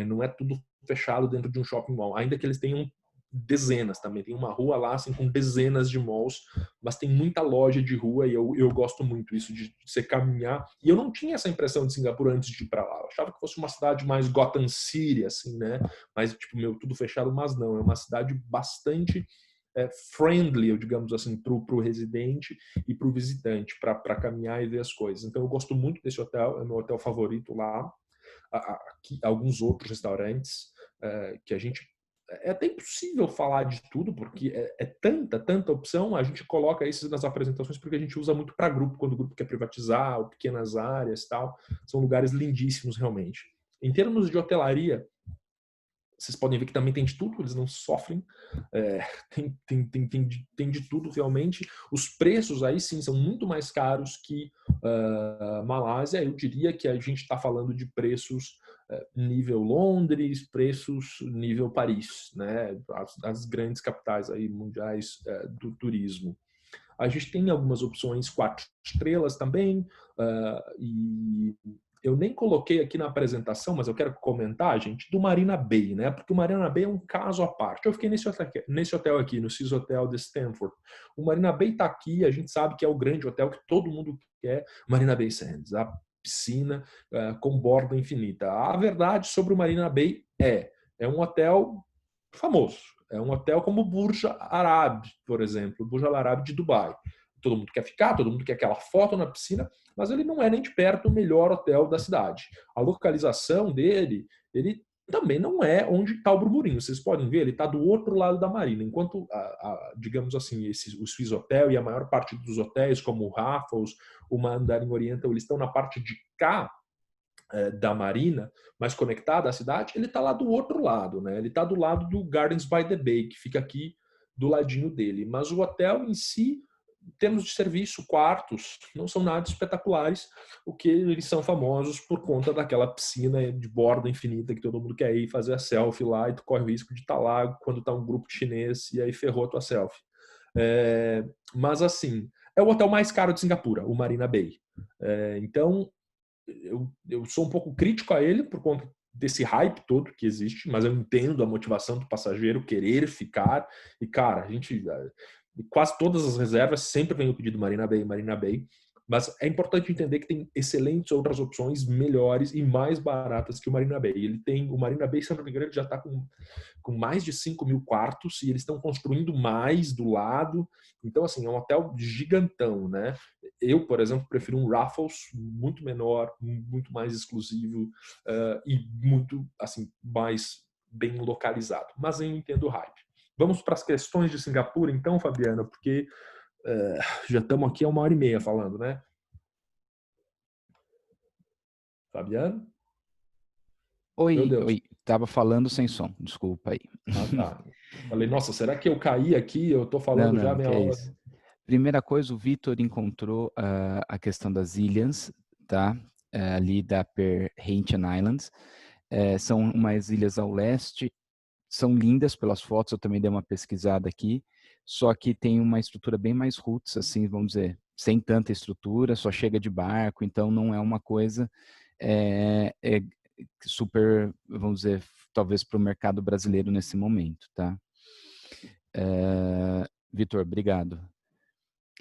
Não é tudo fechado dentro de um shopping mall, ainda que eles tenham dezenas também, tem uma rua lá assim com dezenas de malls, mas tem muita loja de rua e eu gosto muito isso de você caminhar, e eu não tinha essa impressão de Singapura antes de ir para lá, eu achava que fosse uma cidade mais Gotham City, assim, né, mais tipo, tudo fechado, mas não, é uma cidade bastante friendly, digamos assim, para o residente e para o visitante, para caminhar e ver as coisas. Então eu gosto muito desse hotel, é meu hotel favorito lá. Aqui, alguns outros restaurantes que a gente... É até impossível falar de tudo, porque é tanta opção, a gente coloca isso nas apresentações porque a gente usa muito para grupo, quando o grupo quer privatizar, ou pequenas áreas e tal. São lugares lindíssimos, realmente. Em termos de hotelaria, vocês podem ver que também tem de tudo, eles não sofrem, tem de tudo realmente. Os preços aí sim são muito mais caros que Malásia. Eu diria que a gente está falando de preços nível Londres, preços nível Paris, né? As grandes capitais aí mundiais do turismo. A gente tem algumas opções 4 estrelas também, e eu nem coloquei aqui na apresentação, mas eu quero comentar, gente, do Marina Bay, né? Porque o Marina Bay é um caso à parte. Eu fiquei nesse hotel aqui, no Cis Hotel de Stanford. O Marina Bay está aqui, a gente sabe que é o grande hotel que todo mundo quer, Marina Bay Sands, a piscina com borda infinita. A verdade sobre o Marina Bay é um hotel famoso. É um hotel como o Burj Al Arab, por exemplo, o Burj Al Arab de Dubai. Todo mundo quer ficar, todo mundo quer aquela foto na piscina, mas ele não é nem de perto o melhor hotel da cidade. A localização dele, ele também não é onde está o burburinho. Vocês podem ver, ele está do outro lado da marina. Enquanto, digamos assim, o Swiss Hotel e a maior parte dos hotéis, como o Raffles, o Mandarin Oriental, eles estão na parte de cá da marina, mais conectada à cidade, ele está lá do outro lado, né? Ele está do lado do Gardens by the Bay, que fica aqui do ladinho dele. Mas o hotel em si, em termos de serviço, quartos, não são nada espetaculares, o que eles são famosos por conta daquela piscina de borda infinita que todo mundo quer ir fazer a selfie lá e tu corre o risco de estar lá quando está um grupo chinês e aí ferrou a tua selfie. Mas assim, é o hotel mais caro de Singapura, o Marina Bay. Então, eu sou um pouco crítico a ele por conta desse hype todo que existe, mas eu entendo a motivação do passageiro querer ficar. E, cara, a gente... Quase todas as reservas sempre vem o pedido Marina Bay. Mas é importante entender que tem excelentes outras opções melhores e mais baratas que o Marina Bay. O Marina Bay, se não me engano, já está com mais de 5.000 quartos e eles estão construindo mais do lado. Então, assim, é um hotel gigantão, né? Eu, por exemplo, prefiro um Raffles muito menor, muito mais exclusivo e muito assim mais bem localizado. Mas eu entendo o hype. Vamos para as questões de Singapura, então, Fabiana, porque já estamos aqui há 1h30 falando, né? Fabiano? Meu Oi, Deus. oi. Tava falando sem som, desculpa aí. Ah, tá. Falei, nossa, será que eu caí aqui? Eu tô Não, falando já não, meia que é hora. isso. Primeira coisa, o Vitor encontrou a questão das ilhas, tá? Ali da Perhentian Islands. São umas ilhas ao leste, são lindas pelas fotos, eu também dei uma pesquisada aqui, só que tem uma estrutura bem mais roots, assim, vamos dizer, sem tanta estrutura, só chega de barco, então não é uma coisa é super, vamos dizer, talvez para o mercado brasileiro nesse momento, tá? Vitor, obrigado.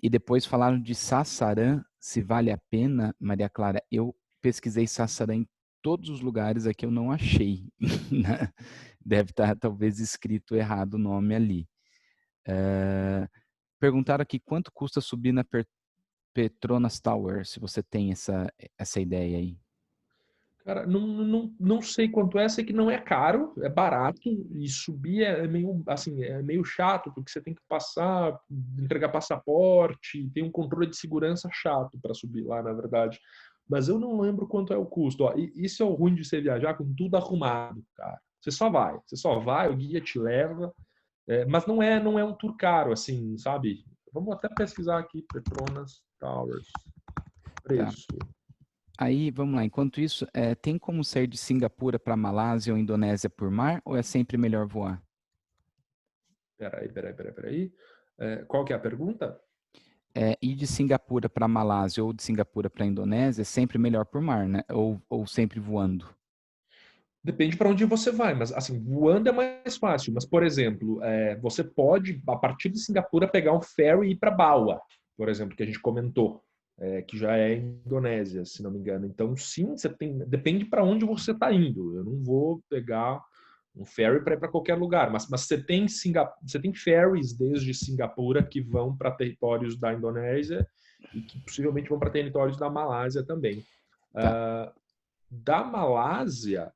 E depois falaram de Sassarã, se vale a pena, Maria Clara. Eu pesquisei Sassarã em todos os lugares aqui, eu não achei. Né? Deve estar talvez escrito errado o nome ali. Perguntaram aqui quanto custa subir na Petronas Tower, se você tem essa ideia aí. Cara, não sei quanto é, sei que não é caro, é barato e subir é meio assim, é meio chato porque você tem que passar, entregar passaporte, tem um controle de segurança chato para subir lá, na verdade. Mas eu não lembro quanto é o custo. Ó, e isso é o ruim de você viajar com tudo arrumado, cara. Você só vai, o guia te leva, mas não é um tour caro, assim, sabe? Vamos até pesquisar aqui, Petronas Towers, Tá. preço. Aí, vamos lá. Enquanto isso, tem como sair de Singapura para Malásia ou Indonésia por mar ou é sempre melhor voar? Peraí. Qual que é a pergunta? Ir de Singapura para Malásia ou de Singapura para Indonésia é sempre melhor por mar, né? Ou sempre voando. Depende para onde você vai, mas assim, voando é mais fácil. Mas, por exemplo, você pode, a partir de Singapura, pegar um ferry e ir para Bawa, por exemplo, que a gente comentou, que já é Indonésia, se não me engano. Então, sim, você tem. Depende para onde você está indo. Eu não vou pegar um ferry para ir para qualquer lugar, mas você tem ferries desde Singapura que vão para territórios da Indonésia e que possivelmente vão para territórios da Malásia também. Tá. Da Malásia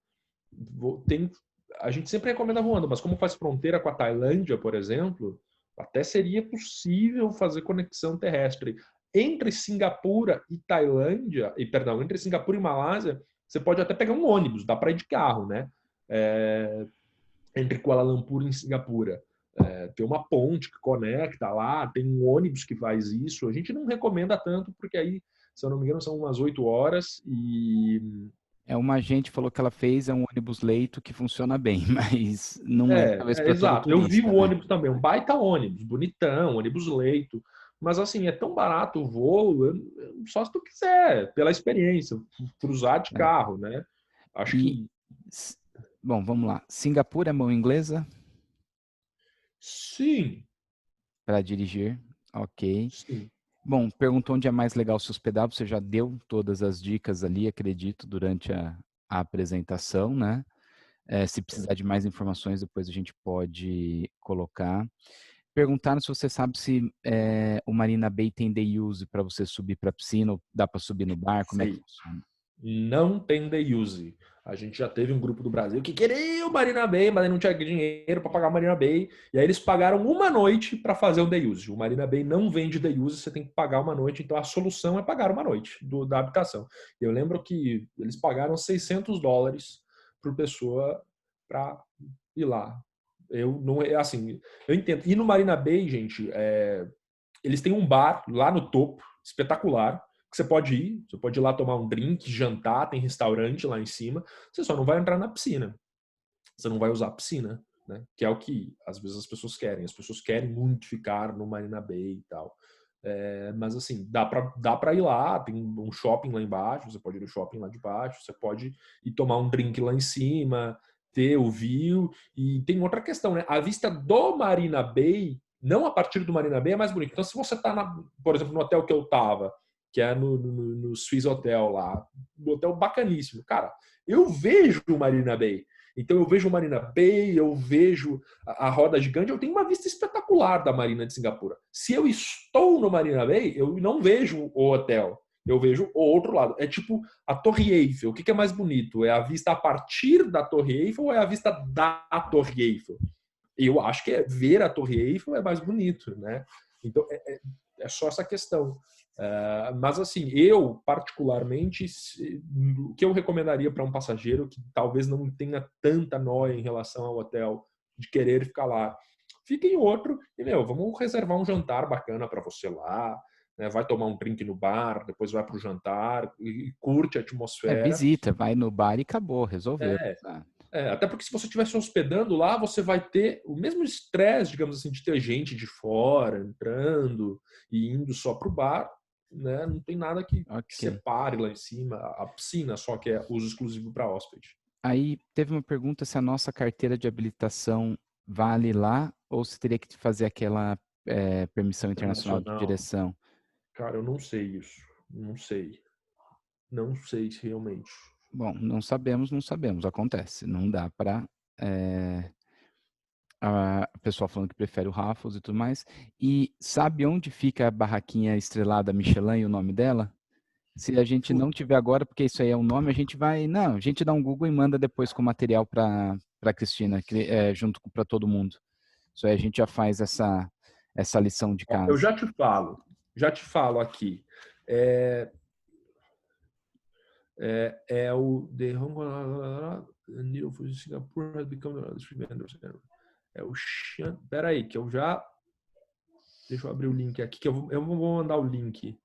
tem, a gente sempre recomenda voando, mas como faz fronteira com a Tailândia, por exemplo, até seria possível fazer conexão terrestre. Entre Singapura e Tailândia, entre Singapura e Malásia, você pode até pegar um ônibus, dá para ir de carro, né? Entre Kuala Lumpur e Singapura. Tem uma ponte que conecta lá, tem um ônibus que faz isso. A gente não recomenda tanto, porque aí, se eu não me engano, são umas 8 horas e Uma agente falou que ela fez um ônibus leito que funciona bem, mas não é talvez para todo exato. Eu vi turista, o né? ônibus também, um baita ônibus, bonitão, ônibus leito. Mas assim, é tão barato o voo, só se tu quiser, pela experiência, cruzar de É. carro, né? Acho E, que s- bom, vamos lá. Singapura é mão inglesa sim, para dirigir, ok. sim. Bom, perguntou onde é mais legal se hospedar, você já deu todas as dicas ali, acredito, durante a apresentação, né? Se precisar de mais informações, depois a gente pode colocar. Perguntaram se você sabe se o Marina Bay tem day use para você subir para a piscina ou dá para subir no bar, como é que Sei. funciona? Não tem day use. A gente já teve um grupo do Brasil que queria o Marina Bay, mas não tinha dinheiro para pagar o Marina Bay. E aí eles pagaram uma noite para fazer um day use. O Marina Bay não vende day use, você tem que pagar uma noite. Então a solução é pagar uma noite da habitação. Eu lembro que eles pagaram US$ 600 por pessoa para ir lá. Eu não é assim, eu entendo. E no Marina Bay, gente, eles têm um bar lá no topo, espetacular, que você pode ir lá tomar um drink, jantar, tem restaurante lá em cima, você só não vai entrar na piscina, você não vai usar a piscina, né? Que é o que às vezes as pessoas querem muito ficar no Marina Bay e tal. Mas assim, dá pra ir lá, tem um shopping lá embaixo, você pode ir no shopping lá de baixo, você pode ir tomar um drink lá em cima, ter o view, e tem outra questão, né? A vista do Marina Bay, não a partir do Marina Bay, é mais bonita. Então, se você tá, por exemplo, no hotel que eu tava, que é no Swiss Hotel lá, um hotel bacaníssimo, cara, eu vejo o Marina Bay. Então eu vejo Marina Bay, eu vejo a roda gigante, eu tenho uma vista espetacular da Marina de Singapura. Se eu estou no Marina Bay, eu não vejo o hotel, eu vejo o outro lado. É tipo a Torre Eiffel. O que é mais bonito? É a vista a partir da Torre Eiffel ou é a vista da Torre Eiffel? Eu acho que ver a Torre Eiffel é mais bonito, né? Então é só essa questão. Mas assim, eu particularmente, o que eu recomendaria para um passageiro que talvez não tenha tanta nóia em relação ao hotel, de querer ficar lá, fica em outro e, vamos reservar um jantar bacana para você lá, né? Vai tomar um drink no bar, depois vai para o jantar e curte a atmosfera. Visita, vai no bar e acabou, resolveu. É, até porque se você estiver se hospedando lá, você vai ter o mesmo estresse, digamos assim, de ter gente de fora entrando e indo só para o bar, né? Não tem nada que separe lá em cima. A piscina só que é uso exclusivo para hóspede. Aí teve uma pergunta se a nossa carteira de habilitação vale lá ou se teria que fazer aquela permissão internacional de direção. Cara, eu não sei isso. Não sei. Não sei se realmente. Bom, não sabemos, acontece. Não dá para a pessoa falando que prefere o Raffles e tudo mais. E sabe onde fica a barraquinha estrelada Michelin e o nome dela? Se a gente não tiver agora, porque isso aí é um nome, a gente vai... Não, a gente dá um Google e manda depois com o material para a Cristina, junto para todo mundo. Isso aí a gente já faz essa lição de casa. Eu já te falo aqui. É o The Hong Kong Needle for Singapore has become the street vendors. É o Xan. Pera aí, que eu já. Deixa eu abrir o link aqui, que eu vou mandar o link.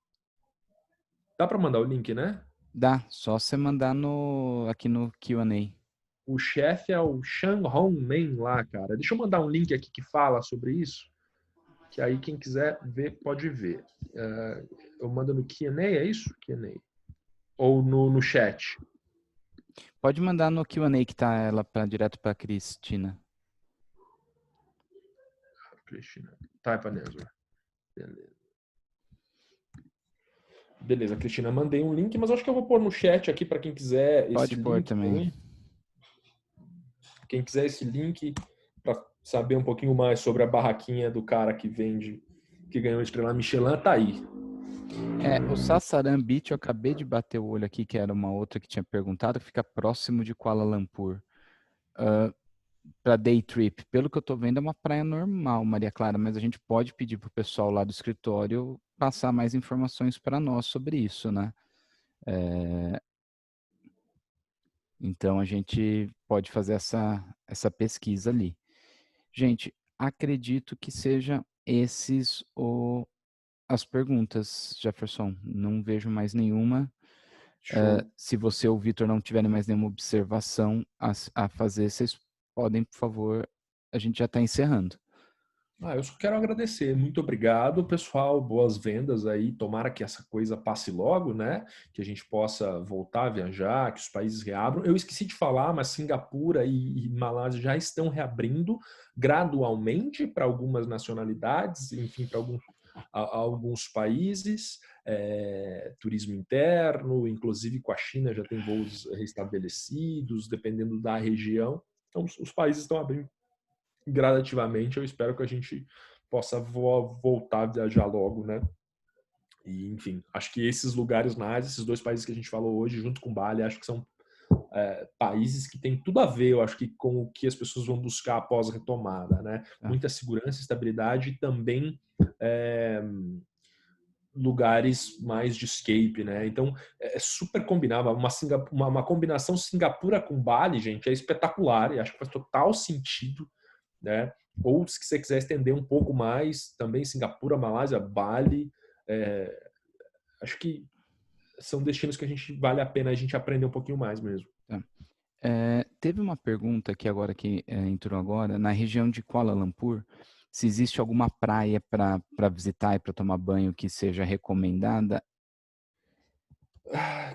Dá para mandar o link, né? Dá, só você mandar aqui no Q&A. O chefe é o Shang Hong Men lá, cara. Deixa eu mandar um link aqui que fala sobre isso, que aí quem quiser ver, pode ver. Eu mando no Q&A, é isso? Q&A. Ou no chat? Pode mandar no Q&A que tá ela direto para Cristina. Cristina. Tá, Vanessa. Beleza, Cristina, mandei um link, mas acho que eu vou pôr no chat aqui para quem quiser Pode pôr também. Quem quiser esse link para saber um pouquinho mais sobre a barraquinha do cara que ganhou a estrela Michelin, tá aí. O Sasaran Beach, eu acabei de bater o olho aqui, que era uma outra que tinha perguntado, fica próximo de Kuala Lumpur. Para day trip, pelo que eu tô vendo, é uma praia normal, Maria Clara, mas a gente pode pedir pro pessoal lá do escritório passar mais informações para nós sobre isso, né? Então a gente pode fazer essa pesquisa ali. Gente, acredito que seja esses as perguntas, Jefferson. Não vejo mais nenhuma. Se você ou o Vitor não tiverem mais nenhuma observação a fazer, vocês podem, por favor, a gente já está encerrando. Eu só quero agradecer. Muito obrigado, pessoal. Boas vendas aí. Tomara que essa coisa passe logo, né? Que a gente possa voltar a viajar, que os países reabram. Eu esqueci de falar, mas Singapura e Malásia já estão reabrindo gradualmente para algumas nacionalidades, enfim, para alguns países. Turismo interno, inclusive com a China já tem voos restabelecidos, dependendo da região. Então, os países estão abrindo gradativamente. Eu espero que a gente possa voltar a viajar logo, né? E, enfim, acho que esses lugares na Ásia, esses dois países que a gente falou hoje, junto com Bali, acho que são países que têm tudo a ver, eu acho que com o que as pessoas vão buscar após a retomada, né? Muita segurança, estabilidade e também lugares mais de escape, né? Então, é super combinável. Uma combinação Singapura com Bali, gente, é espetacular e acho que faz total sentido, né? Ou se você quiser estender um pouco mais, também Singapura, Malásia, Bali, acho que são destinos que vale a pena a gente aprender um pouquinho mais mesmo. Teve uma pergunta que entrou agora, na região de Kuala Lumpur, se existe alguma praia para visitar e para tomar banho que seja recomendada?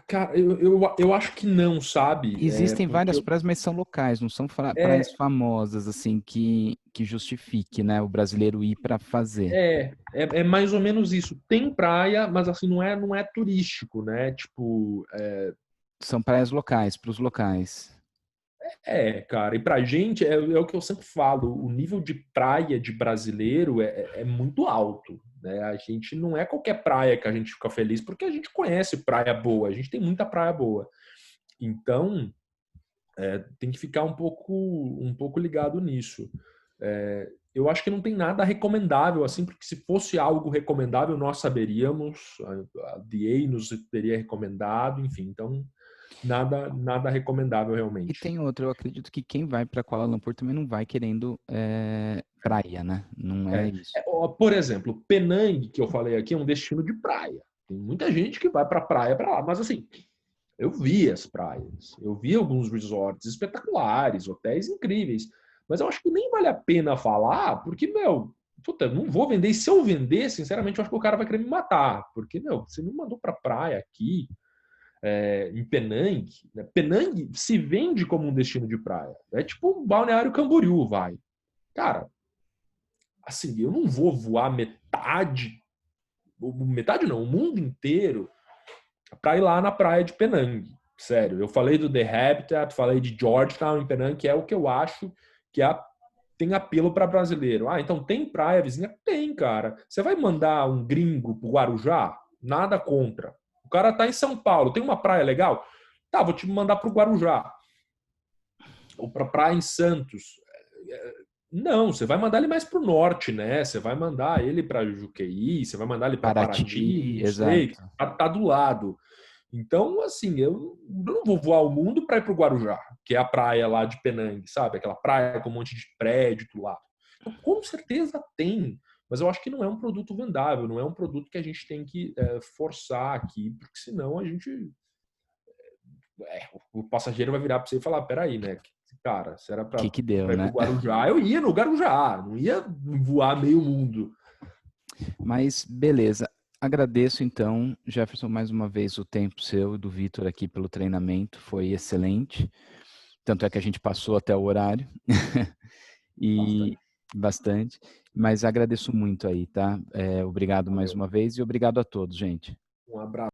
Cara, eu acho que não, sabe? Existem várias praias, mas são locais, não são praias famosas, assim, que justifique, né, o brasileiro ir para fazer. É mais ou menos isso. Tem praia, mas assim, não é turístico, né? Tipo... São praias locais, para os locais. Cara, e pra gente é o que eu sempre falo, o nível de praia de brasileiro é muito alto, né? A gente não é qualquer praia que a gente fica feliz, porque a gente conhece praia boa, a gente tem muita praia boa. Então, tem que ficar um pouco ligado nisso. Eu acho que não tem nada recomendável, assim, porque se fosse algo recomendável, nós saberíamos, a DA nos teria recomendado, enfim, então nada recomendável E realmente. tem outra, eu acredito que quem vai para Kuala Lumpur também não vai querendo praia, né? Não é isso. Por exemplo, Penang, que eu falei aqui, é um destino de praia. Tem muita gente que vai para praia para lá, mas assim, eu vi as praias, eu vi alguns resorts espetaculares, hotéis incríveis, mas eu acho que nem vale a pena falar, porque, meu, puta, não vou vender. E se eu vender, sinceramente, eu acho que o cara vai querer me matar, porque, meu, você me mandou para praia aqui, em Penang, né? Penang se vende como um destino de praia. É tipo um Balneário Camboriú, vai. Cara, assim, eu não vou voar metade não, o mundo inteiro para ir lá na praia de Penang. Sério, eu falei do The Habitat, falei de Georgetown em Penang, que é o que eu acho que tem apelo para brasileiro. Ah, então tem praia vizinha? Tem, cara. Você vai mandar um gringo pro Guarujá? Nada contra. O cara tá em São Paulo, tem uma praia legal? Tá, vou te mandar pro Guarujá. Ou pra praia em Santos. Não, você vai mandar ele mais para o norte, né? Você vai mandar ele para Juqueí, você vai mandar ele para Paraty, Paraty, não sei, exato. tá do lado. Então, assim, eu não vou voar o mundo para ir para o Guarujá, que é a praia lá de Penang, sabe? Aquela praia com um monte de prédio do lado. Então, com certeza tem, mas eu acho que não é um produto vendável, não é um produto que a gente tem que forçar aqui, porque senão a gente. O passageiro vai virar para você e falar: peraí, né? Cara, se era para Que deu, ir para né? o Guarujá, eu ia no Guarujá, não ia voar meio mundo. Mas beleza. Agradeço então, Jefferson, mais uma vez o tempo seu e do Vitor aqui pelo treinamento, foi excelente. Tanto é que a gente passou até o horário. E bastante. Mas agradeço muito aí, tá? Obrigado mais Valeu. uma vez e obrigado a todos, gente. Um abraço.